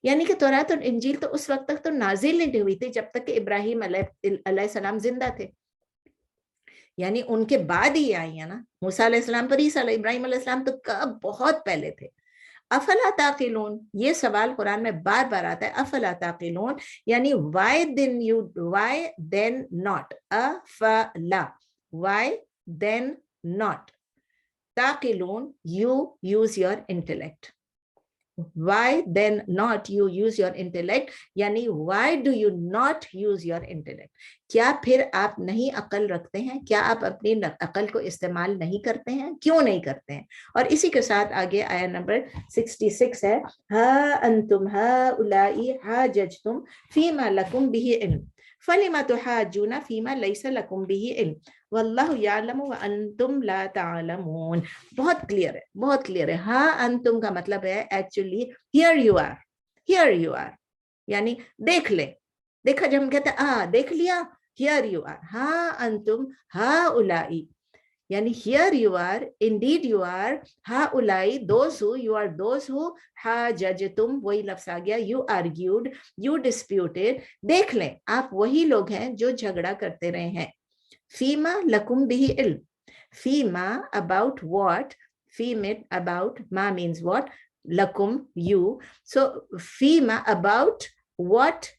یعنی کہ تورات اور انجیل تو اس وقت تک تو نازل نہیں ہوئی تھی جب تک کہ ابراہیم علیہ السلام زندہ تھے, یعنی ان کے بعد ہی آئی ہیں نا. موسیٰ علیہ السلام پر عیسیٰ علیہ, ابراہیم علیہ السلام تو کب بہت پہلے تھے. افلا تعقلون, یہ سوال قرآن میں بار بار آتا ہے, افلا تعقلون, یعنی why then not, افلا, why then not, تعقلون, you use your intellect. Why then not you use your intellect, یعنی why do you not use your intellect, کیا پھر آپ نہیں عقل رکھتے ہیں, کیا آپ اپنی عقل کو استعمال نہیں کرتے ہیں, کیوں نہیں کرتے ہیں. اور اسی کے ساتھ آگے آیا نمبر 66 ہے, ہا انتم ہؤلاء حاججتم فیما لکم بہ علم فلم تحاجون فیما لیس لکم بہ علم واللہ یعلم وانتم لا تعلمون. بہت کلیئر ہے, بہت کلیئر ہے. ہاں انتم کا مطلب ہے ایکچولی ہیئر یو آر, یعنی دیکھ لیں, دیکھا جب ہم کہتے ہیں دیکھ لیا, ہیئر یو آر. ہاں انتم ہؤلاء, یعنی here you are, indeed you are, ہؤلاء, those who, you are those who, حاججتم, وہی لفظ آ گیا, یو آرگیوڈ, یو ڈسپیوٹڈ, دیکھ لیں آپ وہی لوگ ہیں جو جھگڑا کرتے رہے ہیں. فیما لکم بہ علم, فیما about what, فیما about, ما means what, lakum you, so فیما about what,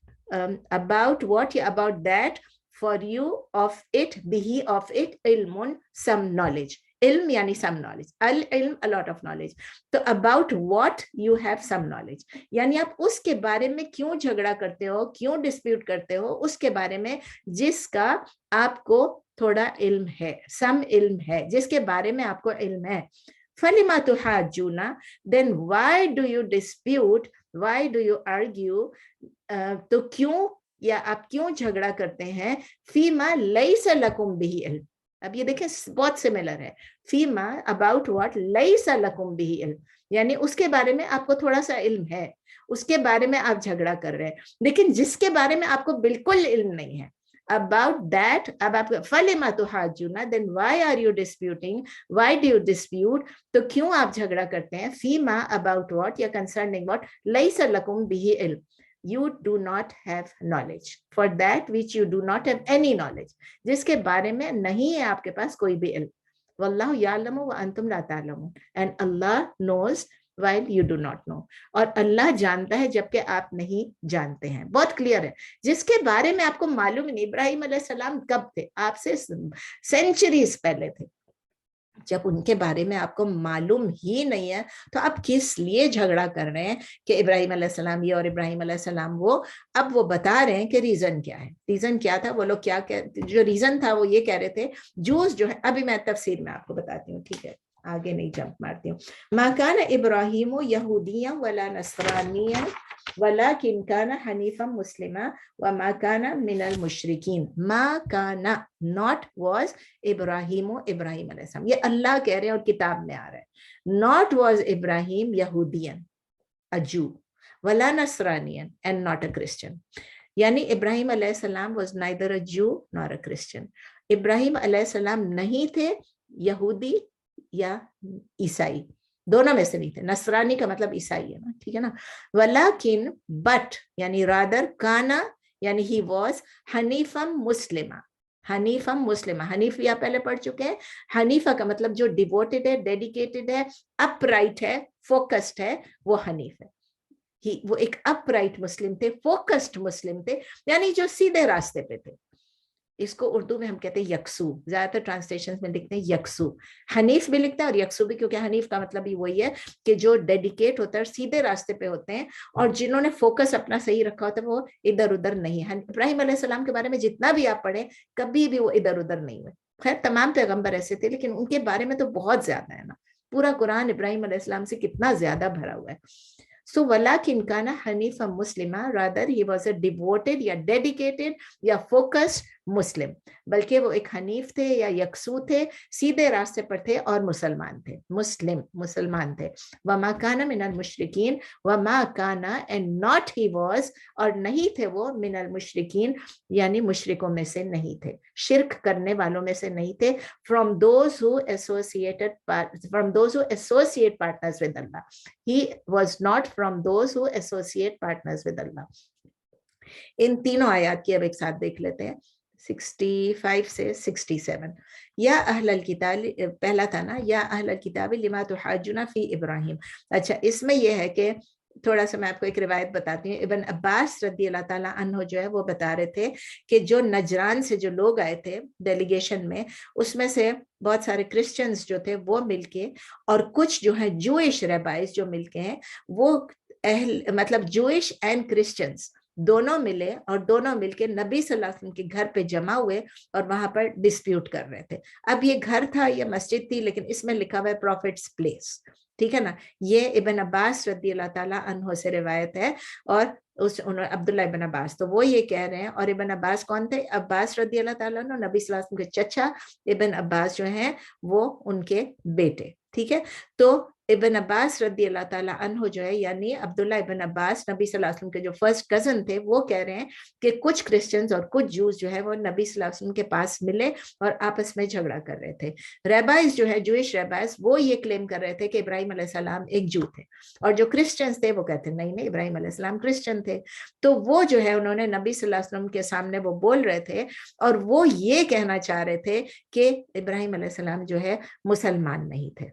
about what, about that, for you, of it, bihi, of it, ilmun, some knowledge. علم یعنی some knowledge, العلم a lot of knowledge, تو about what you have some knowledge, یعنی آپ اس کے بارے میں کیوں جھگڑا کرتے ہو, کیوں ڈسپیوٹ کرتے ہو, اس کے بارے میں جس کا آپ کو تھوڑا علم ہے, some علم ہے, جس کے بارے میں آپ کو علم ہے. فَلِمَ تُحَاجُّونَ, then why do you dispute, why do you argue, تو کیوں یا آپ کیوں جھگڑا کرتے ہیں, فیما لیس لکم بہ علم, اب یہ دیکھیں بہت سملر ہے. فیما اباؤٹ واٹ لیسا لکم بہ علم, یعنی اس کے بارے میں آپ کو تھوڑا سا علم ہے, اس کے بارے میں آپ جھگڑا کر رہے ہیں, لیکن جس کے بارے میں آپ کو بالکل علم نہیں ہے about that, اب آپ فَلِمَ تُحَاجُّونَ, then why are you disputing, why do you dispute, تو کیوں آپ جھگڑا کرتے ہیں, فیما about what, یا concerning what, لیسا لکم بہ علم, you do not have knowledge for that which you do not have any knowledge, جس کے بارے میں نہیں ہے آپ کے پاس کوئی بھی علم. واللہ یعلم وانتم لا تعلمون, and Allah knows while you do not know, اور اللہ جانتا ہے جبکہ آپ نہیں جانتے ہیں. بہت کلیئر ہے. جس کے بارے میں آپ کو معلوم نہیں, ابراہیم علیہ السلام کب تھے, آپ سے سینچریز پہلے تھے, جب ان کے بارے میں آپ کو معلوم ہی نہیں ہے تو آپ کس لیے جھگڑا کر رہے ہیں کہ ابراہیم علیہ السلام یہ اور ابراہیم علیہ السلام وہ. اب وہ بتا رہے ہیں کہ ریزن کیا ہے. ریزن کیا تھا, وہ لوگ کیا جو ریزن تھا وہ یہ کہہ رہے تھے, جوز جو ہے, ابھی میں تفسیر میں آپ کو بتاتی ہوں, ٹھیک ہے, آگے نہیں جمپ مارتی ہوں. ما کان ابراہیم یہودیا ولا نصرانیا ولکن کان حنیفا مسلما وما کان من المشرکین. ما کان, not was, ابراہیم علیہ السلام, یہ اللہ کہہ رہے ہیں اور کتاب میں آ رہا ہے. not was Ibrahim یہودین, a Jew, ولا نصرانین, and not a Christian. یعنی ابراہیم علیہ السلام was neither a Jew nor a Christian. ابراہیم علیہ السلام نہیں تھے یہودی یا عیسائی, دونوں میں سے نہیں تھے. نصرانی کا مطلب عیسائی ہے نا, ٹھیک ہے نا. ولیکن بٹ, یعنی رادر, کانا یعنی ہی واز حنیفم مسلمہ. حنیفم مسلمہ, حنیفیہ پہلے پڑھ چکے ہیں. حنیفہ کا مطلب جو ڈیووٹڈ ہے, ڈیڈیکیٹڈ ہے, اپ رائٹ ہے, فوکسڈ ہے, وہ حنیف ہے. وہ ایک اپ رائٹ مسلم تھے, فوکسڈ مسلم تھے, یعنی جو سیدھے راستے پہ تھے. اس کو اردو میں ہم کہتے ہیں یکسو, زیادہ تر ٹرانسلیشن میں لکھتے ہیں یکسو. حنیف بھی لکھتے ہیں اور یکسو بھی, کیونکہ حنیف کا مطلب ہی وہی ہے کہ جو ڈیڈیکیٹ ہوتا ہے, سیدھے راستے پہ ہوتے ہیں, اور جنہوں نے فوکس اپنا صحیح رکھا ہوتا ہے وہ ادھر ادھر نہیں ہے. ابراہیم علیہ السلام کے بارے میں جتنا بھی آپ پڑھیں, کبھی بھی وہ ادھر ادھر نہیں ہوئے. خیر تمام پیغمبر ایسے تھے, لیکن ان کے بارے میں تو بہت زیادہ ہے نا. پورا قرآن ابراہیم علیہ السلام سے کتنا زیادہ بھرا ہوا ہے. So وَلَكِنْ كَانَ حَنِيفًا مُسْلِمًا, rather he was a devoted یا dedicated یا focused Muslim, بلکہ وہ ایک حنیف تھے یا یکسو تھے, سیدھے راستے پر تھے اور مسلمان تھے, مسلمان تھے. وَمَا كَانَ مِنَ الْمُشْرِكِينَ, وَمَا كَانَ and not he was, اور نہیں تھے وہ, مِنَ الْمُشْرِكِينَ یعنی مشرکوں میں سے نہیں تھے, شرک کرنے والوں میں سے نہیں تھے. from those who associate partners with Allah. He was not from those who associate partners with Allah. ان تینوں آیات کی اب ایک ساتھ دیکھ لیتے ہیں, 65 سے 67. یا اہل الکتاب, پہلا تھا نا, یا اہل الکتاب لما تحاجون فی ابراہیم. اچھا, اس میں یہ ہے کہ تھوڑا سا میں آپ کو ایک روایت بتاتی ہوں. ابن عباس رضی اللہ تعالیٰ عنہ جو ہے وہ بتا رہے تھے کہ جو نجران سے جو لوگ آئے تھے ڈیلیگیشن میں, اس میں سے بہت سارے کرسچنز جو تھے وہ مل کے, اور کچھ جو ہیں جوئش ریبائز جو مل کے ہیں, وہ مطلب جوئش اینڈ کرسچنز دونوں ملے, اور دونوں مل کے نبی صلی اللہ علیہ وسلم کے گھر پہ جمع ہوئے اور وہاں پر ڈسپیوٹ کر رہے تھے. اب یہ گھر تھا یا مسجد تھی, لیکن اس میں لکھا ہوا ہے پروفیٹس پلیس, ٹھیک ہے نا. یہ ابن عباس رضی اللہ تعالیٰ عنہ سے روایت ہے, اور عبداللہ ابن عباس, تو وہ یہ کہہ رہے ہیں. اور ابن عباس کون تھے؟ عباس رضی اللہ تعالیٰ عنہ نبی صلی اللہ علیہ وسلم کے چچا, ابن عباس جو ہیں وہ ان کے بیٹے, ٹھیک ہے. تو ابن عباس رضی اللہ تعالیٰ عنہ جو ہے, یعنی عبداللہ ابن عباس نبی صلی اللہ علیہ وسلم کے جو فرسٹ کزن تھے, وہ کہہ رہے ہیں کہ کچھ کرسچنز اور کچھ جوز جو ہے وہ نبی صلی اللہ علیہ وسلم کے پاس ملے اور آپس میں جھگڑا کر رہے تھے. ریبائز جو ہے, جوئش ریبائز, وہ یہ کلیم کر رہے تھے کہ ابراہیم علیہ السلام ایک جو تھے, اور جو کرسچنز تھے وہ کہتے ہیں نہیں ابراہیم علیہ السلام کرسچن تھے. تو وہ جو ہے انہوں نے نبی صلی اللہ علیہ وسلم کے سامنے وہ بول رہے تھے, اور وہ یہ کہنا چاہ رہے تھے کہ ابراہیم علیہ السلام جو ہے مسلمان نہیں تھے.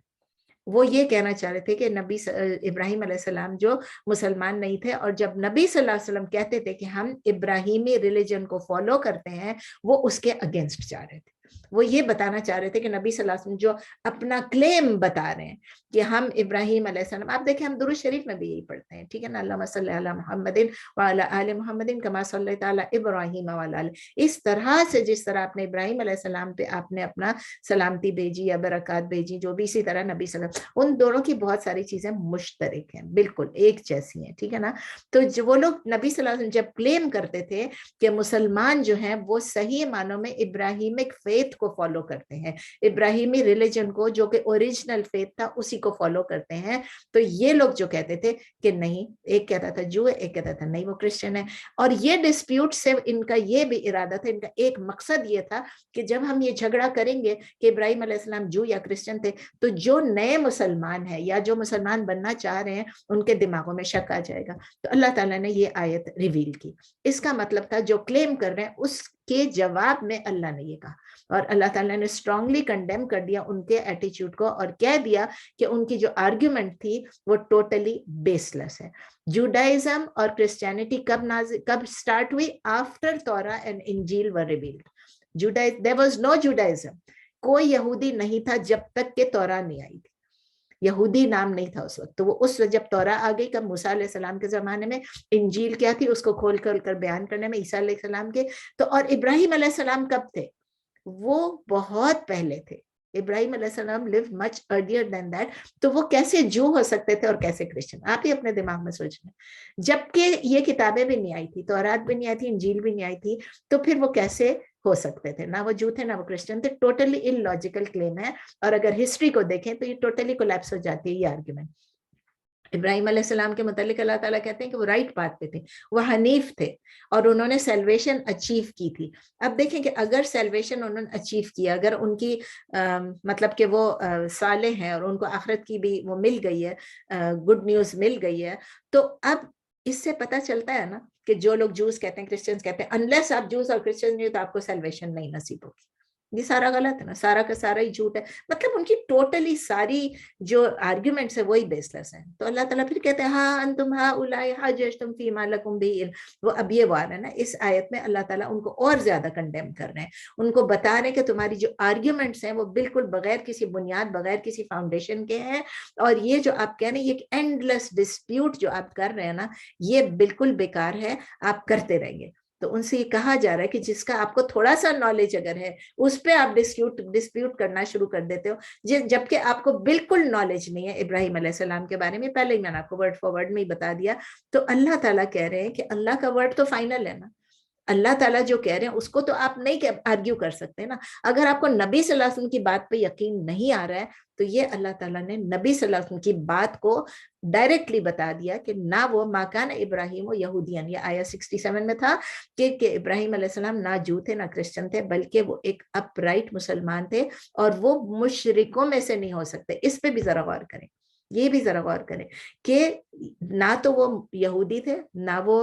وہ یہ کہنا چاہ رہے تھے کہ نبی ابراہیم علیہ السلام جو مسلمان نہیں تھے, اور جب نبی صلی اللہ علیہ وسلم کہتے تھے کہ ہم ابراہیمی ریلیجن کو فالو کرتے ہیں, وہ اس کے اگینسٹ جا رہے تھے. وہ یہ بتانا چاہ رہے تھے کہ نبی صلی اللہ علیہ وسلم جو اپنا کلیم بتا رہے ہیں کہ ہم ابراہیم علیہ السلام, آپ دیکھیں ہم درود شریف میں بھی یہی پڑھتے ہیں, ٹھیک ہے نا, اللہم صلی علی محمد وعلی آل محمد کما صلیت علی ابراہیم وعلی آل, اس طرح سے جس طرح آپ نے ابراہیم علیہ السلام پہ آپ نے اپنا سلامتی بھیجی یا برکات بھیجی, جو بھی اسی طرح نبی صلی اللہ علیہ وسلم, ان دونوں کی بہت ساری چیزیں مشترک ہیں, بالکل ایک جیسی ہیں, ٹھیک ہے نا. تو وہ لوگ نبی صلی اللہ علیہ وسلم جب کلیم کرتے تھے کہ مسلمان جو ہیں وہ صحیح معنوں میں ابراہیمک فیتھ فیتھ کو فالو کرتے ہیں, ابراہیمی ریلیجن کو, جو کہ اوریجنل فیتھ تھا اسی کو فالو کرتے ہیں. تو یہ لوگ جو کہتے تھے کہ نہیں, ایک کہتا تھا جو ہے, ایک کہتا تھا نہیں وہ کرسچن ہے. اور یہ ڈسپیوٹ سے ان کا یہ بھی ارادہ تھا, ان کا ایک مقصد یہ تھا کہ جب ہم یہ جھگڑا کریں گے کہ ابراہیم علیہ السلام جو یا کرسچن تھے, تو جو نئے مسلمان ہیں یا جو مسلمان بننا چاہ رہے ہیں ان کے دماغوں میں شک آ جائے گا. تو اللہ تعالیٰ نے یہ آیت ریویل کی. اس کا مطلب تھا جو کلیم کر رہے ہیں اس کے جواب میں اللہ نے یہ کہا, اور اللہ تعالیٰ نے اسٹرانگلی کنڈیم کر دیا ان کے ایٹیچیوڈ کو, اور کہہ دیا کہ ان کی جو آرگیومنٹ تھی وہ ٹوٹلی بیس لیس ہے. جوڈائزم اور کرسچینٹی کب سٹارٹ ہوئی؟ آفٹر تورا اینڈ انجیل ور revealed. there was no Judaism. کوئی یہودی نہیں تھا جب تک کہ تورا نہیں آئی تھی. یہودی نام نہیں تھا اس وقت. تو وہ اس وقت جب تورا آ گئی, کب موسیٰ علیہ السلام کے زمانے میں, انجیل کیا تھی اس کو کھول کر بیان کرنے میں عیسیٰ علیہ السلام کے. تو اور ابراہیم علیہ السلام کب تھے؟ وہ بہت پہلے تھے. ابراہیم علیہ السلام lived much earlier than that. تو وہ کیسے جو ہو سکتے تھے اور کیسے کرسچن؟ آپ ہی اپنے دماغ میں سوچ لیں. جبکہ یہ کتابیں بھی نہیں آئی تھی, تورات بھی نہیں آئی تھی, انجیل بھی نہیں آئی تھی, تو پھر وہ کیسے ہو سکتے تھے؟ نہ وہ جو تھے نہ وہ کرسچن تھے. ٹوٹلی ان لاجیکل کلیم ہے, اور اگر ہسٹری کو دیکھیں تو یہ ٹوٹلی کولیپس ہو جاتی ہے یہ آرگیومنٹ. ابراہیم علیہ السلام کے متعلق اللہ تعالیٰ کہتے ہیں کہ وہ رائٹ پاتھ پہ تھے, وہ حنیف تھے, اور انہوں نے سیلویشن اچیو کی تھی. اب دیکھیں کہ اگر سیلویشن انہوں نے اچیو کیا, اگر ان کی مطلب کہ وہ صالح ہیں اور ان کو آخرت کی بھی وہ مل گئی ہے, گڈ نیوز مل گئی ہے, تو اب اس سے پتہ چلتا ہے نا کہ جو لوگ جوز کہتے ہیں, کرسچنز کہتے ہیں, انلیس آپ جوز اور کرسچن نہیں ہو تو آپ کو سیلویشن نہیں نصیب ہوگی. یہ سارا غلط ہے نا, سارا کا سارا ہی جھوٹ ہے. مطلب ان کی ٹوٹلی ساری جو آرگیومنٹس ہے وہی بیس لیس ہیں. تو اللہ تعالیٰ پھر کہتے ہیں ہاں انتم ہؤلاء حاججتم فیما لکم بہ علم. وہ اب یہ وار ہے نا, اس آیت میں اللہ تعالیٰ ان کو اور زیادہ کنڈیم کر رہے ہیں, ان کو بتا رہے ہیں کہ تمہاری جو آرگیومنٹس ہیں وہ بالکل بغیر کسی بنیاد, بغیر کسی فاؤنڈیشن کے ہیں, اور یہ جو آپ کہہ رہے ہیں یہ اینڈ لیس ڈسپیوٹ جو آپ کر رہے ہیں نا, یہ بالکل بیکار ہے, آپ کرتے رہیں گے. تو ان سے یہ کہا جا رہا ہے کہ جس کا آپ کو تھوڑا سا نالج اگر ہے اس پہ آپ ڈسپیوٹ کرنا شروع کر دیتے ہو, جبکہ آپ کو بالکل نالج نہیں ہے ابراہیم علیہ السلام کے بارے میں. پہلے ہی میں نے آپ کو ورڈ فار ورڈ میں ہی بتا دیا. تو اللہ تعالیٰ کہہ رہے ہیں کہ اللہ کا ورڈ تو فائنل ہے نا, اللہ تعالیٰ جو کہہ رہے ہیں اس کو تو آپ نہیں آرگیو کر سکتے نا. اگر آپ کو نبی صلی اللہ علیہ وسلم کی بات پہ یقین نہیں آ رہا ہے تو یہ اللہ تعالیٰ نے نبی صلی اللہ علیہ وسلم کی بات کو ڈائریکٹلی بتا دیا کہ نہ وہ ما کان ابراہیم و یہودین, یہ آیت 67 میں تھا کہ ابراہیم علیہ السلام نہ جو تھے نہ کرسچن تھے, بلکہ وہ ایک اپ رائٹ مسلمان تھے, اور وہ مشرکوں میں سے نہیں ہو سکتے. اس پہ بھی ذرا غور کریں, یہ بھی ذرا غور کریں کہ نہ تو وہ یہودی تھے نہ وہ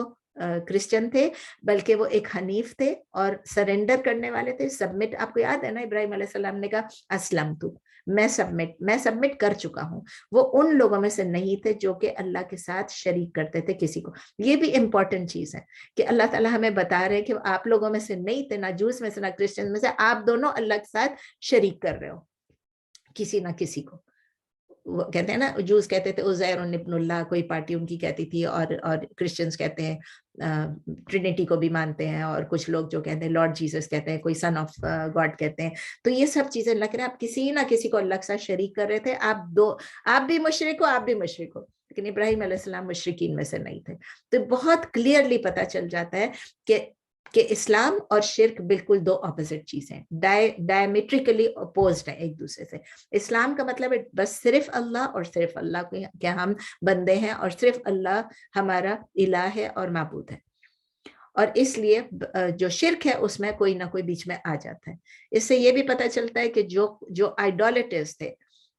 کرسچن تھے, بلکہ وہ ایک حنیف تھے اور سرنڈر کرنے والے تھے. سبمٹ, آپ کو یاد ہے نا ابراہیم علیہ السلام نے کہا اسلمت, میں سبمٹ کر چکا ہوں. وہ ان لوگوں میں سے نہیں تھے جو کہ اللہ کے ساتھ شریک کرتے تھے کسی کو. یہ بھی امپورٹنٹ چیز ہے کہ اللہ تعالیٰ ہمیں بتا رہے ہیں کہ آپ لوگوں میں سے نہیں تھے, نہ جوز میں سے نہ کرسچن میں سے, آپ دونوں اللہ کے ساتھ شریک کر رہے ہو کسی نہ کسی کو. وہ کہتے ہیں نا, جوز کہتے تھے عزیر ابن اللہ, کوئی پارٹی ان کی کہتی تھی, اور کرسچنز کہتے ہیں ٹرینیٹی کو بھی مانتے ہیں, اور کچھ لوگ جو کہتے ہیں لارڈ جیسس کہتے ہیں, کوئی سن آف گاڈ کہتے ہیں. تو یہ سب چیزیں لگ رہے ہیں آپ کسی نہ کسی کو اللہ کے ساتھ شریک کر رہے تھے. آپ بھی مشرک ہو, آپ بھی مشرک ہو, لیکن ابراہیم علیہ السلام مشرکین میں سے نہیں تھے. تو بہت کلیئرلی پتہ چل جاتا ہے کہ اسلام اور شرک بالکل دو اپوزٹ چیزیں, ڈائمیٹریکلی اپوزڈ ہیں ایک دوسرے سے. اسلام کا مطلب ہے بس صرف اللہ, اور صرف اللہ کے ہم بندے ہیں, اور صرف اللہ ہمارا الہ ہے اور معبود ہے. اور اس لیے جو شرک ہے اس میں کوئی نہ کوئی بیچ میں آ جاتا ہے. اس سے یہ بھی پتہ چلتا ہے کہ جو آئیڈولیٹرز تھے,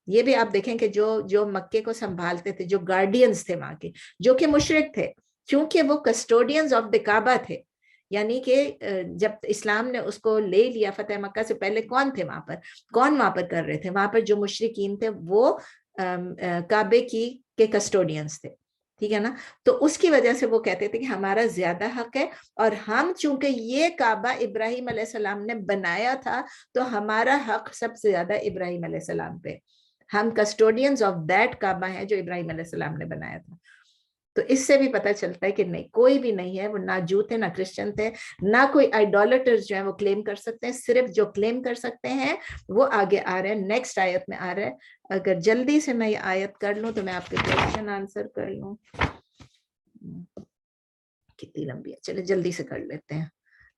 یہ بھی آپ دیکھیں کہ جو مکے کو سنبھالتے تھے, جو گارڈینز تھے وہاں کے, جو کہ مشرک تھے, کیونکہ وہ کسٹوڈینز آف دی کعبہ تھے. یعنی کہ جب اسلام نے اس کو لے لیا فتح مکہ سے پہلے کون تھے وہاں پر کر رہے تھے وہاں پر, جو مشرکین تھے وہ کعبے کے کسٹوڈینز تھے, ٹھیک ہے نا. تو اس کی وجہ سے وہ کہتے تھے کہ ہمارا زیادہ حق ہے, اور ہم چونکہ یہ کعبہ ابراہیم علیہ السلام نے بنایا تھا تو ہمارا حق سب سے زیادہ ابراہیم علیہ السلام پہ, ہم کسٹوڈینز آف دیٹ کعبہ ہیں جو ابراہیم علیہ السلام نے بنایا تھا. تو اس سے بھی پتہ چلتا ہے کہ نہیں, کوئی بھی نہیں ہے, وہ نہ جو تھے نہ کرسچن تھے, نہ کوئی آئیڈولیٹرز جو ہیں وہ کلیم کر سکتے ہیں. صرف جو کلیم کر سکتے ہیں وہ آگے آ رہے ہیں, نیکسٹ آیت میں آ رہا ہے. اگر جلدی سے میں یہ آیت کر لوں تو میں آپ کے کوشچن آنسر کر لوں. کتنی لمبی ہے, چلے جلدی سے کر لیتے ہیں.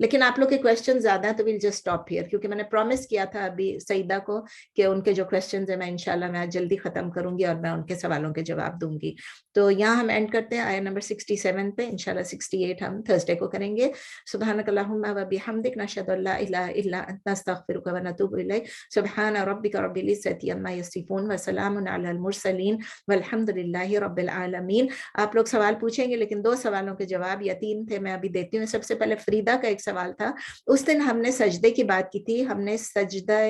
لیکن آپ لوگ کے کویشچن زیادہ ہیں تو ویل جسٹ اسٹاپ ہیئر, کیونکہ میں نے پرومس کیا تھا ابھی سعیدہ کو کہ ان کے جو کویشچنز ہیں میں انشاءاللہ میں جلدی ختم کروں گی اور میں ان کے سوالوں کے جواب دوں گی. تو یہاں ہم اینڈ کرتے ہیں آیت نمبر 67 پہ. انشاءاللہ 68 ہم تھرسڈے کو کریں گے. سبحانک اللہم و بحمدک نشہد ان لا الہ الا انت نستغفرک و نتوب الیک. سبحان ربک رب العزۃ عما یصفون وسلام علی المرسلین والحمد للہ رب العالمین. آپ لوگ سوال پوچھیں گے لیکن 2 سوالوں کے جواب یا 3 تھے, میں ابھی دیتی ہوں. سب سے پہلے فریدہ کا ایک سوال تھا. اس دن ہم نے سجدے کی بات کی تھی, ہم نے سجدہ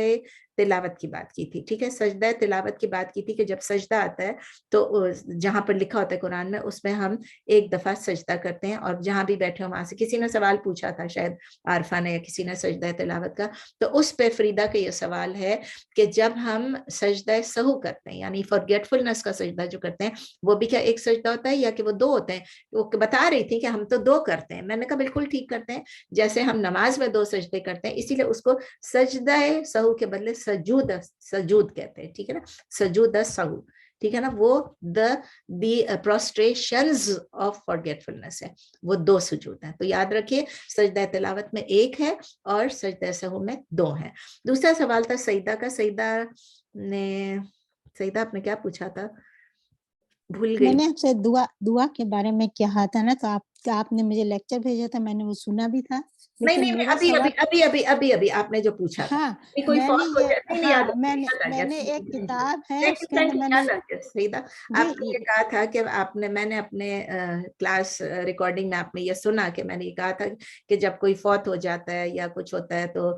تلاوت کی بات کی تھی, ٹھیک ہے, سجدہ تلاوت کی بات کی تھی کہ جب سجدہ آتا ہے تو جہاں پر لکھا ہوتا ہے قرآن میں اس میں ہم ایک دفعہ سجدہ کرتے ہیں, اور جہاں بھی بیٹھے ہو وہاں سے کسی نے سوال پوچھا تھا شاید عارفہ نے یا کسی نے سجدہ تلاوت کا, تو اس پہ فریدہ کا یہ سوال ہے کہ جب ہم سجدہ سہو کرتے ہیں یعنی فارگیٹفلنس کا سجدہ جو کرتے ہیں وہ بھی کیا ایک سجدہ ہوتا ہے یا کہ وہ 2 ہوتے ہیں. وہ بتا رہی تھی کہ ہم تو 2 کرتے ہیں. میں نے کہا بالکل ٹھیک کرتے ہیں, جیسے ہم نماز میں 2 سجدے کرتے ہیں اسی لیے اس کو سجدہ سہو کے بدلے سجود کہتے ہیں, ٹھیک ہے نا, سجود سہو, ٹھیک ہے نا, وہ دی پروسٹریشنز آف فارگیٹفلنس ہے, وہ 2 سجود ہیں. تو یاد رکھیے سجدہ تلاوت میں 1 ہے اور سجدہ سہو میں 2 ہیں. دوسرا سوال تھا سعیدہ کا. سعیدہ آپ نے کیا پوچھا تھا, بھول گئی. میں نے آپ سے دعا کے بارے میں کہا تھا نا, تو آپ نے مجھے لیکچر بھیجا تھا, میں نے وہ سنا بھی تھا, لیکن نہیں میرا سوال ابھی آپ نے جو پوچھا تھا, ہاں کوئی میں نے فوت ہو یہ جائے, نہیں یاد آ میں گیا, نے ایک کتاب ہے اس کے اندر میں نے یاد آ گیا. سعیدہ آپ نے یہ کہا تھا کہ میں نے اپنے کلاس ریکارڈنگ میں آپ نے یہ سنا کہ میں نے یہ کہا تھا کہ جب کوئی فوت ہو جاتا ہے یا کچھ ہوتا ہے تو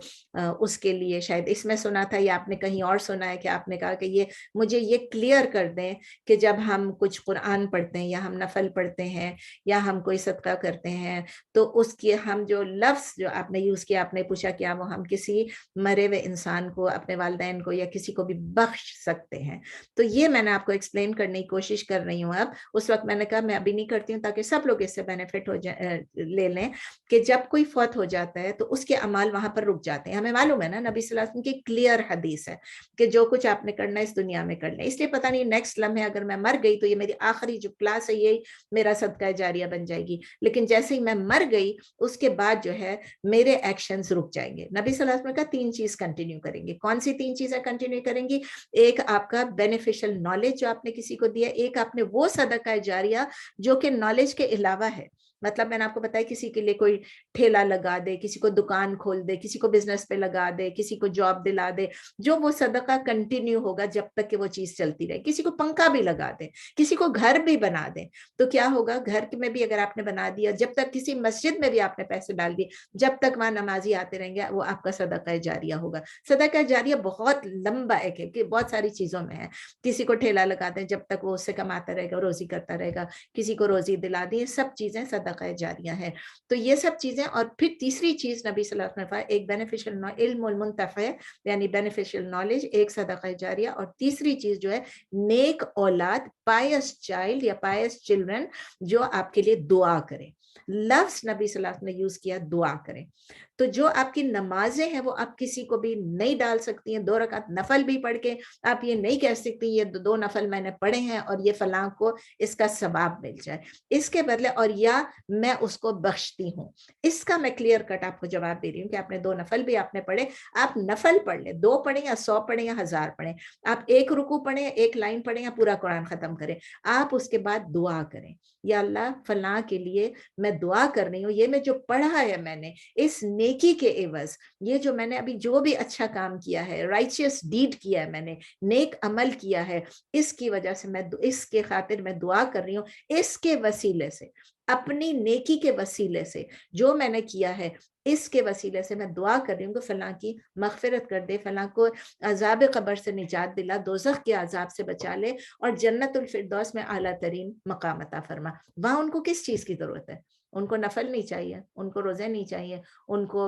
اس کے لیے شاید اس میں سنا تھا یا آپ نے کہیں اور سنا ہے کہ آپ نے کہا کہ یہ مجھے یہ کلیئر کر دیں کہ جب ہم کچھ قرآن پڑھتے ہیں یا ہم نفل پڑھتے ہیں یا ہم کوئی صدقہ کرتے ہیں تو اس کی ہم جو لفظ جو آپ نے یوز کیا, آپ نے پوچھا کیا وہ ہم کسی مرے ہوئے انسان کو, اپنے والدین کو یا کسی کو بھی بخش سکتے ہیں. تو یہ میں نے آپ کو ایکسپلین کرنے کی کوشش کر رہی ہوں. اب اس وقت میں نے کہا میں ابھی نہیں کرتی ہوں تاکہ سب لوگ اس سے بینیفٹ لے لیں کہ جب کوئی فوت ہو جاتا ہے تو اس کے اعمال وہاں پر رک جاتے ہیں. ہمیں معلوم ہے نا نبی صلی اللہ علیہ وسلم کی کلیئر حدیث ہے کہ جو کچھ آپ نے کرنا ہے اس دنیا میں کر لیں. اس لیے پتہ نہیں نیکسٹ لمحے اگر میں مر گئی تو یہ میری آخری جو کلاس ہے یہی میرا صدقہ جاریہ بن جائے گی, لیکن جیسے ہی میں مر گئی اس کے بعد جو ہے میرے ایکشنز رک جائیں گے. نبی صلی اللہ علیہ وسلم کا 3 چیز کنٹینیو کریں گے. کون سی 3 چیزیں کنٹینیو کریں گی؟ ایک آپ کا بینیفیشل نالج جو آپ نے کسی کو دیا, ایک آپ نے وہ صدقہ جاریہ جو کہ نالج کے علاوہ ہے. مطلب میں نے آپ کو بتایا کسی کے لیے کوئی ٹھیلا لگا دے, کسی کو دکان کھول دے, کسی کو بزنس پہ لگا دے, کسی کو جاب دلا دے, جو وہ صدقہ کنٹینیو ہوگا جب تک کہ وہ چیز چلتی رہے. کسی کو پنکھا بھی لگا دے, کسی کو گھر بھی بنا دے, تو کیا ہوگا گھر میں بھی اگر آپ نے بنا دیا, جب تک کسی مسجد میں بھی آپ نے پیسے ڈال دیے, جب تک وہاں نمازی آتے رہیں گے وہ آپ کا صدقہ جاریہ ہوگا. صدقہ جاریہ بہت لمبا ہے کہ بہت ساری چیزوں میں ہے. کسی کو ٹھیلا لگا دیں, جب تک وہ اس سے کماتا رہے گا, روزی کرتا رہے گا, کسی کو روزی دلا دی, سب چیزیں صدقہ جاریہ ہے. تو یہ سب چیزیں. اور پھر تیسری چیز نبی صلی اللہ علیہ وسلم ایک بینیفیشل علم المنتفع یعنی بینیفیشل نالج, ایک صدقہ جاریہ, اور تیسری چیز جو ہے نیک اولاد, پائس چائلڈ یا پائس چلڈرن جو آپ کے لیے دعا کرے. لفظ نبی صلی اللہ علیہ وسلم نے یوز کیا دعا کریں. تو جو آپ کی نمازیں ہیں وہ آپ کسی کو بھی نہیں ڈال سکتی ہیں. 2 رکعت نفل بھی پڑھ کے آپ یہ نہیں کہہ سکتی یہ 2 نفل میں نے پڑھے ہیں اور یہ فلاں کو اس کا ثواب مل جائے. اس کے بدلے اور یا میں اس کو بخشتی ہوں. اس کا میں کلیئر کٹ آپ کو جواب دے رہی ہوں کہ آپ نے 2 نفل بھی آپ نے پڑھے, آپ نفل پڑھ لیں, 2 پڑھیں یا 100 پڑھیں یا 1000 پڑھیں, آپ 1 رکوع پڑھیں, 1 لائن پڑھیں یا پورا قرآن ختم کریں, آپ اس کے بعد دعا کریں یا اللہ فلاں کے لیے میں دعا کر رہی ہوں, یہ میں جو پڑھا ہے میں نے اس نیکی کے عوض, یہ جو میں نے ابھی جو بھی اچھا کام کیا ہے, رائچیس ڈیڈ کیا ہے, میں نے نیک عمل کیا ہے, اس کی وجہ سے میں اس کے خاطر میں دعا کر رہی ہوں. اس کے وسیلے سے, اپنی نیکی کے وسیلے سے جو میں نے کیا ہے, اس کے وسیلے سے میں دعا کر رہی ہوں کہ فلاں کی مغفرت کر دے, فلاں کو عذاب قبر سے نجات دلا, دوزخ کے عذاب سے بچا لے, اور جنت الفردوس میں اعلیٰ ترین مقام عطا فرما. وہاں ان کو کس چیز کی ضرورت ہے؟ ان کو نفل نہیں چاہیے, ان کو روزے نہیں چاہیے, ان کو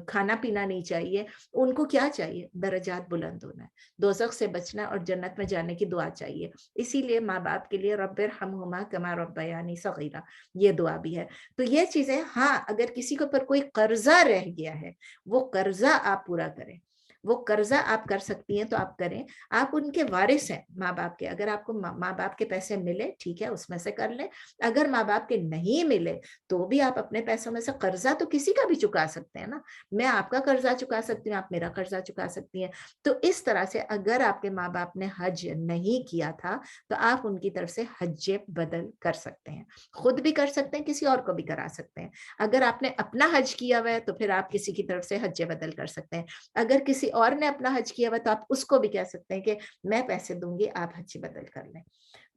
کھانا پینا نہیں چاہیے, ان کو کیا چاہیے؟ درجات بلند ہونا ہے, دوزخ سے بچنا اور جنت میں جانے کی دعا چاہیے. اسی لیے ماں باپ کے لیے رب ارحمہما کما ربیانی صغیرا, یہ دعا بھی ہے. تو یہ چیزیں, ہاں اگر کسی کے اوپر کوئی قرضہ رہ گیا ہے وہ قرضہ آپ پورا کریں, وہ قرضہ آپ کر سکتی ہیں تو آپ کریں, آپ ان کے وارث ہیں ماں باپ کے, اگر آپ کو ماں باپ کے پیسے ملے ٹھیک ہے اس میں سے کر لیں, اگر ماں باپ کے نہیں ملے تو بھی آپ اپنے پیسوں میں سے قرضہ تو کسی کا بھی چکا سکتے ہیں نا, میں آپ کا قرضہ چکا سکتی ہوں, آپ میرا قرضہ چکا سکتی ہیں. تو اس طرح سے اگر آپ کے ماں باپ نے حج نہیں کیا تھا تو آپ ان کی طرف سے حج بدل کر سکتے ہیں, خود بھی کر سکتے ہیں, کسی اور کو بھی کرا سکتے ہیں. اگر آپ نے اپنا حج کیا ہوا ہے تو پھر آپ کسی کی طرف سے حج بدل کر سکتے ہیں, اگر کسی اور نے اپنا حج کیا ہوا تو آپ اس کو بھی کہہ سکتے ہیں کہ میں پیسے دوں گی, آپ حج بدل کر لیں.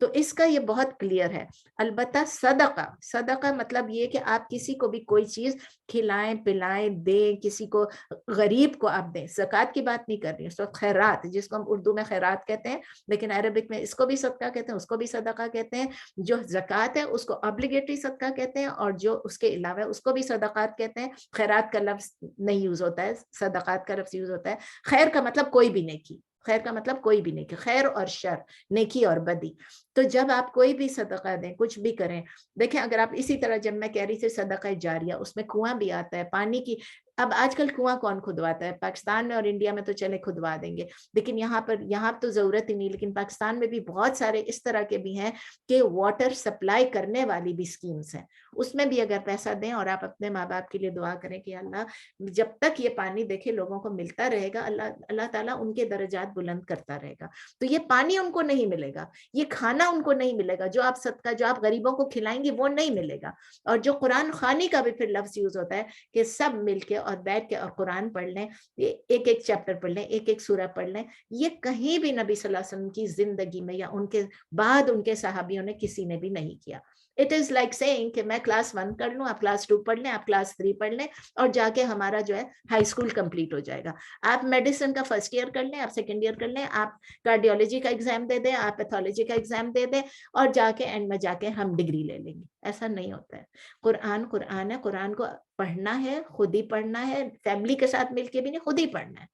تو اس کا یہ بہت کلیئر ہے. البتہ صدقہ مطلب یہ کہ آپ کسی کو بھی کوئی چیز کھلائیں پلائیں دیں, کسی کو غریب کو آپ دیں, زکوٰۃ کی بات نہیں کر رہی ہوں, خیرات جس کو ہم اردو میں خیرات کہتے ہیں لیکن عربک میں اس کو بھی صدقہ کہتے ہیں, اس کو بھی صدقہ کہتے ہیں. جو زکوٰۃ ہے اس کو ابلیگیٹری صدقہ کہتے ہیں, اور جو اس کے علاوہ اس کو بھی صدقات کہتے ہیں. خیرات کا لفظ نہیں یوز ہوتا ہے, صدقات کا لفظ یوز ہوتا ہے. خیر کا مطلب کوئی بھی نیکی, خیر کا مطلب کوئی بھی نیکی, خیر اور شر, نیکی اور بدی. تو جب آپ کوئی بھی صدقہ دیں, کچھ بھی کریں, دیکھیں اگر آپ اسی طرح جب میں کہہ رہی تھی صدقہ جاریہ, اس میں کنواں بھی آتا ہے پانی کی. اب آج کل کنواں کون کھدواتا ہے, پاکستان میں اور انڈیا میں تو چلے کھدوا دیں گے, لیکن یہاں تو ضرورت ہی نہیں. لیکن پاکستان میں بھی بہت سارے اس طرح کے بھی ہیں کہ واٹر سپلائی کرنے والی بھی اسکیمز ہیں, اس میں بھی اگر پیسہ دیں اور آپ اپنے ماں باپ کے لیے دعا کریں کہ اللہ جب تک یہ پانی دیکھے لوگوں کو ملتا رہے گا, اللہ تعالیٰ ان کے درجات بلند کرتا رہے گا. تو یہ پانی ان کو نہیں ملے گا, یہ کھانا ان کو نہیں ملے گا, جو آپ صدقہ جو آپ غریبوں کو کھلائیں گے وہ نہیں ملے گا. اور جو قرآن خوانی کا بھی پھر لفظ یوز ہوتا ہے کہ سب مل کے اور بیٹھ کے اور قرآن پڑھ لیں, ایک ایک چیپٹر پڑھ لیں, ایک ایک سورہ پڑھ لیں, یہ کہیں بھی نبی صلی اللہ علیہ وسلم کی زندگی میں یا ان کے بعد ان کے صحابیوں نے کسی نے بھی نہیں کیا. اٹ از لائک سیئنگ کہ میں کلاس 1 کر لوں, آپ کلاس 2 پڑھ لیں, آپ کلاس 3 پڑھ لیں, اور جا کے ہمارا جو ہے ہائی اسکول کمپلیٹ ہو جائے گا. آپ میڈیسن کا فرسٹ ایئر کر لیں, آپ سیکنڈ ایئر کر لیں, آپ کارڈیولوجی کا ایگزام دے دیں, آپ پیتھولوجی کا ایگزام دے دیں, اور جا کے اینڈ میں جا کے ہم ڈگری لے لیں گے. ایسا نہیں ہوتا ہے. قرآن ہے, قرآن کو پڑھنا ہے, خود ہی پڑھنا ہے, فیملی کے ساتھ مل کے بھی نہیں, خود ہی پڑھنا ہے.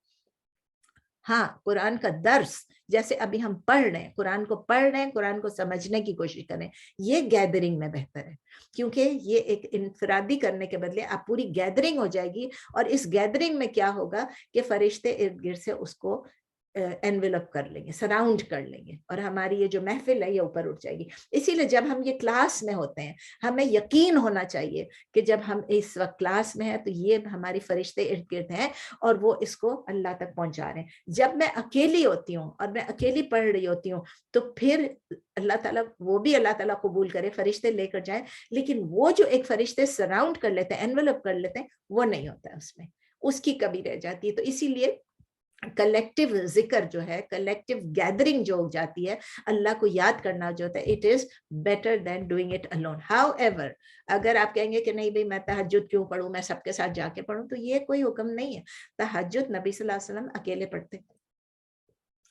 ہاں قرآن کا درس جیسے ابھی ہم پڑھ رہے ہیں, قرآن کو پڑھ رہے ہیں, قرآن کو سمجھنے کی کوشش کریں, یہ گیدرنگ میں بہتر ہے, کیونکہ یہ ایک انفرادی کرنے کے بدلے آپ پوری گیدرنگ ہو جائے گی. اور اس گیدرنگ میں کیا ہوگا کہ فرشتے ارد گرد سے اس کو انویلپ کر لیں گے, سراؤنڈ کر لیں گے, اور ہماری یہ جو محفل ہے یہ اوپر اٹھ جائے گی. اسی لیے جب ہم یہ کلاس میں ہوتے ہیں ہمیں یقین ہونا چاہیے کہ جب ہم اس وقت کلاس میں ہیں تو یہ ہماری فرشتے ارد گرد ہیں اور وہ اس کو اللہ تک پہنچا رہے ہیں. جب میں اکیلی ہوتی ہوں اور میں اکیلی پڑھ رہی ہوتی ہوں تو پھر اللہ تعالیٰ, وہ بھی اللہ تعالیٰ قبول کرے, فرشتے لے کر جائیں, لیکن وہ جو ایک فرشتے سراؤنڈ کر لیتے ہیں, انویلپ کر لیتے ہیں, وہ نہیں ہوتا ہے اس میں, اس کی کمی رہ جاتی ہے. تو اسی لیے کلیکٹیو ذکر جو ہے, کلیکٹیو گیدرنگ جو ہو جاتی ہے, اللہ کو یاد کرنا جو ہوتا ہے, it is better than doing it alone. How ever اگر آپ کہیں گے کہ نہیں بھائی میں تہجد کیوں پڑھوں, میں سب کے ساتھ جا کے پڑھوں, تو یہ کوئی حکم نہیں ہے. تہجد نبی صلی اللہ علیہ وسلم اکیلے پڑھتے,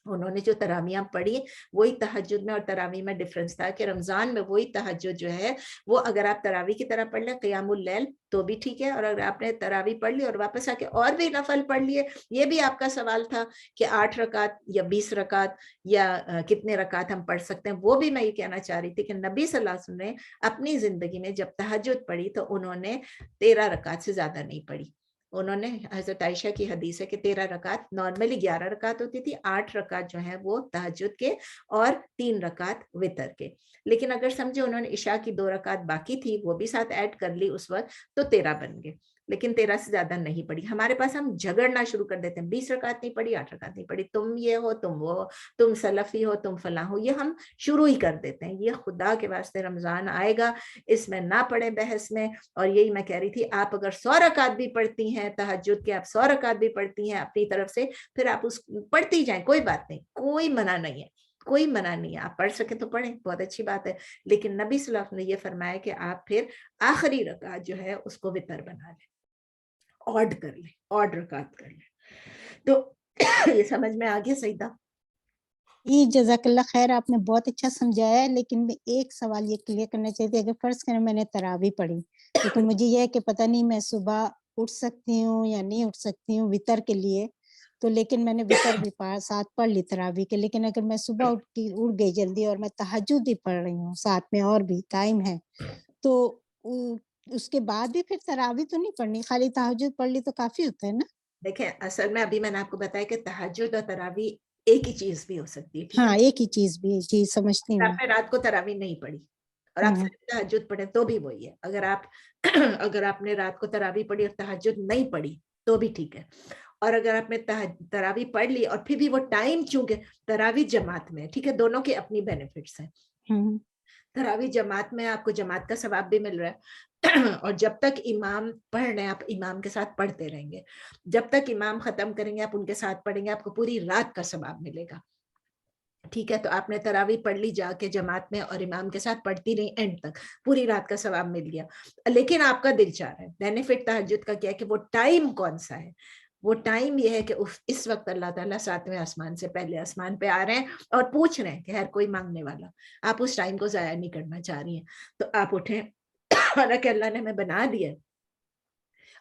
انہوں نے جو تراویح پڑھی وہی تہجد میں اور تراویح میں ڈفرنس تھا کہ رمضان میں وہی تہجد جو ہے وہ اگر آپ تراویح کی طرح پڑھ لیں قیام اللیل تو بھی ٹھیک ہے, اور اگر آپ نے تراویح پڑھ لی اور واپس آ کے اور بھی نفل پڑھ لیے, یہ بھی آپ کا سوال تھا کہ 8 رکعت یا 20 رکعت یا کتنے رکعت ہم پڑھ سکتے ہیں, وہ بھی میں یہ کہنا چاہ رہی تھی کہ نبی صلی اللہ علیہ وسلم نے اپنی زندگی میں جب تہجد پڑھی تو انہوں نے 13 رکعت سے زیادہ نہیں پڑھی. انہوں نے, حضرت عائشہ کی حدیث ہے کہ 13 رکعت, نارملی 11 رکعت ہوتی تھی, 8 رکعت جو ہیں وہ تہجد کے اور 3 رکعت وتر کے. لیکن اگر سمجھے انہوں نے عشاء کی 2 رکعت باقی تھی وہ بھی ساتھ ایڈ کر لی اس وقت تو 13 بن گئے, لیکن 13 سے زیادہ نہیں پڑھی. ہمارے پاس ہم جھگڑنا شروع کر دیتے ہیں, 20 رکعت نہیں پڑھی, 8 رکعت نہیں پڑھی, تم یہ ہو, تم وہ ہو, تم سلفی ہو, تم فلاں ہو, یہ ہم شروع ہی کر دیتے ہیں. یہ خدا کے واسطے رمضان آئے گا, اس میں نہ پڑے بحث میں. اور یہی میں کہہ رہی تھی, آپ اگر 100 رکعت بھی پڑھتی ہیں تہجد کے, آپ 100 رکعت بھی پڑھتی ہیں اپنی طرف سے, پھر آپ اس پڑھتی جائیں, کوئی بات نہیں, کوئی منع نہیں ہے, کوئی منع نہیں ہے, آپ پڑھ سکیں تو پڑھیں, بہت اچھی بات ہے. لیکن نبی صلی اللہ علیہ وسلم نے یہ فرمایا کہ آپ پھر آخری رکعت جو ہے اس کو وتر بنا لیں, آڈ کر لیں, آڈ رکعت کر لیں. تو یہ سمجھ میں آگے سیدہ؟ جی جزاک اللہ خیر, آپ نے بہت اچھا سمجھایا ہے. لیکن میں ایک سوال یہ کلیئر کرنا چاہتی ہوں, اگر فرض کریں میں نے تراویح پڑھی لیکن مجھے یہ ہے کہ پتہ نہیں میں صبح اٹھ سکتی ہوں یا نہیں اٹھ سکتی ہوں وطر کے لیے, تو لیکن میں نے وطر بھی ساتھ پڑھ لی تراویح کے, لیکن اگر میں صبح اٹھ گئی جلدی اور میں تہجد بھی پڑھ رہی ہوں ساتھ میں اور بھی ٹائم ہے, تو اس کے بعد بھی پھر تراویح تو نہیں پڑھنی, خالی تہجد پڑھ لی تو کافی ہوتا ہے نا؟ دیکھیں اصل میں ابھی میں نے آپ کو بتایا کہ تہجد اور تراویح ایک ہی چیز بھی ہو سکتی ہے, ٹھیک ہے. ہاں ایک ہی چیز بھی, جی سمجھتی ہوں. آپ نے رات کو تراویح نہیں پڑھی اور آپ صرف تہجد پڑھے تو بھی وہی ہے. اگر آپ نے رات کو تراویح پڑھی اور تہجد نہیں پڑھی تو بھی ٹھیک ہے. اور اگر آپ نے تراویح پڑھ لی اور پھر بھی وہ ٹائم, چونکہ تراویح جماعت میں, ٹھیک ہے, دونوں کے اپنی بینیفٹس ہیں. تراویح جماعت میں آپ کو جماعت کا ثواب بھی مل رہا ہے, اور جب تک امام پڑھ رہے ہیں آپ امام کے ساتھ پڑھتے رہیں گے. جب تک امام ختم کریں گے آپ ان کے ساتھ پڑھیں گے, آپ کو پوری رات کا ثواب ملے گا. ٹھیک ہے, تو آپ نے تراویح پڑھ لی جا کے جماعت میں اور امام کے ساتھ پڑھتی رہی اینڈ تک, پوری رات کا ثواب مل گیا. لیکن آپ کا دل چاہ رہا ہے, بینیفٹ تہجد کا کیا ہے کہ وہ ٹائم کون سا ہے. وہ ٹائم یہ ہے کہ اس وقت اللہ تعالیٰ 7ویں آسمان سے پہلے آسمان پہ آ رہے ہیں اور پوچھ رہے ہیں کہ ہر کوئی مانگنے والا. آپ اس ٹائم کو ضائع نہیں کرنا چاہ رہی ہیں, تو آپ اٹھیں. حالانکہ اللہ نے ہمیں بنا دیا,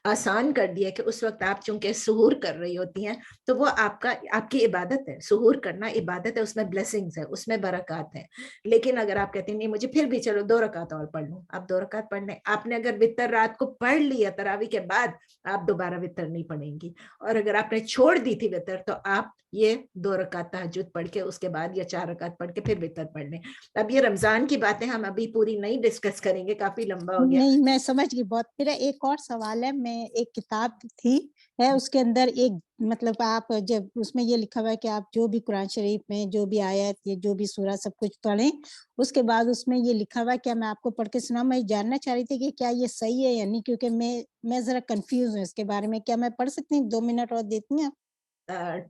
آسان کر دیا کہ اس وقت آپ چونکہ سحور کر رہی ہوتی ہیں تو وہ آپ کی عبادت ہے. سحور کرنا عبادت ہے, اس میں بلیسنگز ہے, اس میں برکات ہیں. لیکن اگر آپ کہتے ہیں نہیں مجھے پھر بھی چلو 2 رکعت اور پڑھ لوں, آپ 2 رکعت پڑھ لیں. آپ نے اگر وتر رات کو پڑھ لیا تراویح کے بعد, آپ دوبارہ وتر نہیں پڑھیں گی. اور اگر آپ نے چھوڑ دی تھی وتر تو آپ یہ 2 رکعت تہجد پڑھ کے اس کے بعد یا 4 رکعت پڑھ کے پھر وتر پڑھ لیں. اب یہ رمضان کی باتیں ہم ابھی پوری نہیں ڈسکس کریں گے, کافی لمبا ہو گیا. نہیں میں سمجھ گئی بہت. میرا ایک اور سوال ہے, میں ایک کتاب تھی ہے اس کے اندر ایک مطلب آپ جب اس میں یہ لکھا ہوا ہے کہ آپ جو بھی قرآن شریف میں جو بھی آیت یا جو بھی سورہ سب کچھ پڑھیں, اس کے بعد اس میں یہ لکھا ہوا ہے. کیا میں آپ کو پڑھ کے سنا؟ میں جاننا چاہ رہی تھی کہ کیا یہ صحیح ہے یا نہیں, کیونکہ میں ذرا کنفیوز ہوں اس کے بارے میں. کیا میں پڑھ سکتی ہوں؟ 2 منٹ اور دیتی ہیں؟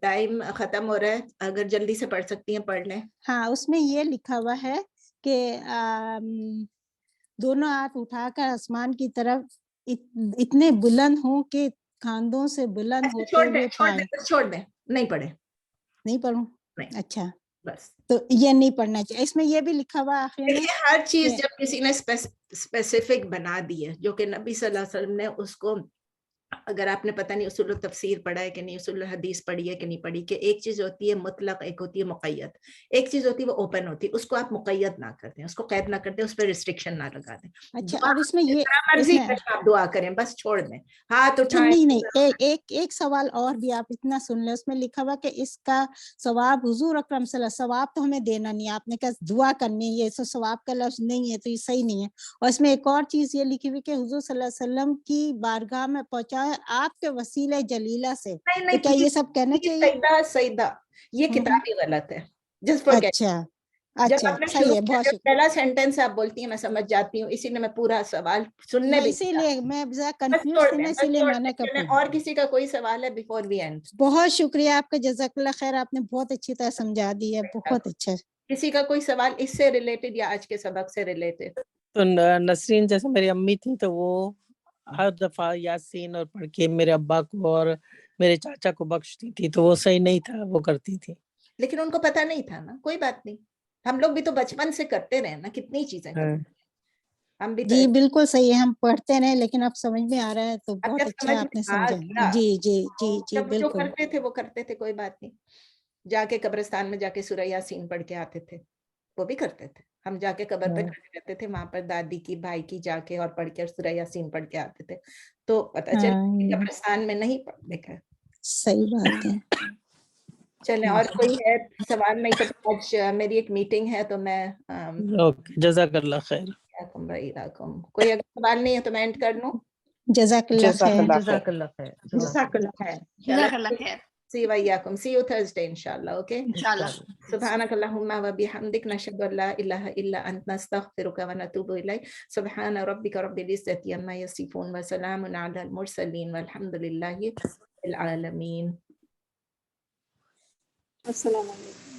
ٹائم ختم ہو رہا ہے, اگر جلدی سے پڑھ سکتی ہیں پڑھ لیں. ہاں اس میں یہ لکھا ہوا ہے کہ دونوں ہاتھ اٹھا کر آسمان کی طرف اتنے بلند ہوں کہ کاندھوں سے بلند ہوتے ہوئے پائیں. چھوڑ دیں, نہیں پڑھے. نہیں پڑھوں؟ نہیں, اچھا بس. تو یہ نہیں پڑھنا چاہیے. اس میں یہ بھی لکھا ہوا آخر میں ہر چیز جب کسی نے اسپیسیفک بنا دی ہے, جو کہ نبی صلی اللہ علیہ وسلم نے اس کو, اگر آپ نے پتہ نہیں اصول التفسیر پڑھا ہے کہ نہیں, اصول الحدیث پڑھی ہے کہ نہیں پڑھی, کہ ایک چیز ہوتی ہے مطلق, ایک ہوتی ہے مقید. ایک چیز ہوتی ہے وہ اوپن ہوتی ہے, اس کو آپ مقید نہ کر دیں, اس کو قید نہ کر دیں, اس پہ ریسٹرکشن نہ لگا دیں. اچھا دعا اب اس میں جس یہ طرح مرضی آپ دعا کریں, بس چھوڑ دیں, ہاتھ اچھا اٹھائیں. نہیں ایک سوال اور بھی آپ اتنا سن لیں. اس میں لکھا ہوا کہ اس کا ثواب حضور اکرم صلی اللہ علیہ وسلم, ثواب تو ہمیں دینا نہیں, آپ نے کہا دعا کرنی ہے, یہ سو ثواب کا لفظ نہیں ہے تو یہ صحیح نہیں ہے. اور اس میں ایک اور چیز یہ لکھی ہوئی کہ حضور صلی اللہ علیہ وسلم کی بارگاہ میں پہنچا ہے آپ کے وسیلہ جلیلہ سے. تو کیا یہ سب کہنا چاہیے؟ سیدہ, یہ کتاب ہی غلط ہے. اچھا جب اچھا آپ نے صحیح شروع ہے, کیا, بہت جب شکریہ. پہلا سینٹینس آپ بولتی ہیں میں سمجھ جاتی ہوں, اسی لیے میں پورا سوال سننے بھی اسی لیے میں بس کنفیوز چھوڑ تھی دیں, نا, بس اسی لیے چھوڑ میں نے دیں. کہا اور کسی کا کوئی سوال ہے بیفور وی اینڈ؟ بہت شکریہ آپ کا, جزاک اللہ خیر, آپ نے بہت اچھی طرح سمجھا دی ہے, بہت اچھا. کسی کا کوئی سوال اس سے ریلیٹڈ یا آج کے سبق سے ریلیٹڈ؟ تو نسرین جیسے میری امی تھی تو وہ ہر دفعہ یاسین اور پڑھ کے میرے ابا کو اور میرے چاچا کو بخشتی تھی, تو وہ صحیح نہیں تھا, وہ کرتی تھی. لیکن ان کو پتہ نہیں تھا نا, کوئی بات نہیں. ہم لوگ بھی تو بچپن سے کرتے رہے نا, کتنی چیزیں کرتے ہیں ہم بھی. جی بالکل صحیح ہے, ہم پڑھتے رہے لیکن اب سمجھ میں آ رہا ہے, تو بہت جب اچھا سمجھ آپ میں نے آ سمجھا. گیا, جی جی جی جی جب جو بالکل. کرتے تھے وہ کرتے تھے, کوئی بات نہیں. جا کے قبرستان میں جا کے سورہ یاسین پڑھ کے آتے تھے, وہ بھی کرتے تھے. ہم جا کے قبر پہ کھڑے رہتے تھے, وہاں پر دادی کی بھائی کی جا کے اور پڑھ کے سورہ یاسین پڑھ کے آتے تھے, تو پتہ چلے قبرستان میں نہیں پڑھ دیکھا. صحیح بات ہے. چلیں, اور کوئی ہے سوال؟ نہیں تو آج میری ایک میٹنگ ہے تو میں جزاک اللہ خیر. کوئی اگر سوال نہیں ہے تو میں اینڈ کر لوں. جزاک اللہ خیر. جزاک اللہ خیر. جزاک اللہ خیر. جزاک اللہ خیر. See you Thursday inshallah. Okay. انشاءاللہ. سبحانك اللهم وبحمدك نشهد ان لا اله الا انت نستغفرك ونتوب اليك. سبحان ربك رب العزة عما يصفون وسلام على المرسلين والحمد لله العالمين. السلام علیکم.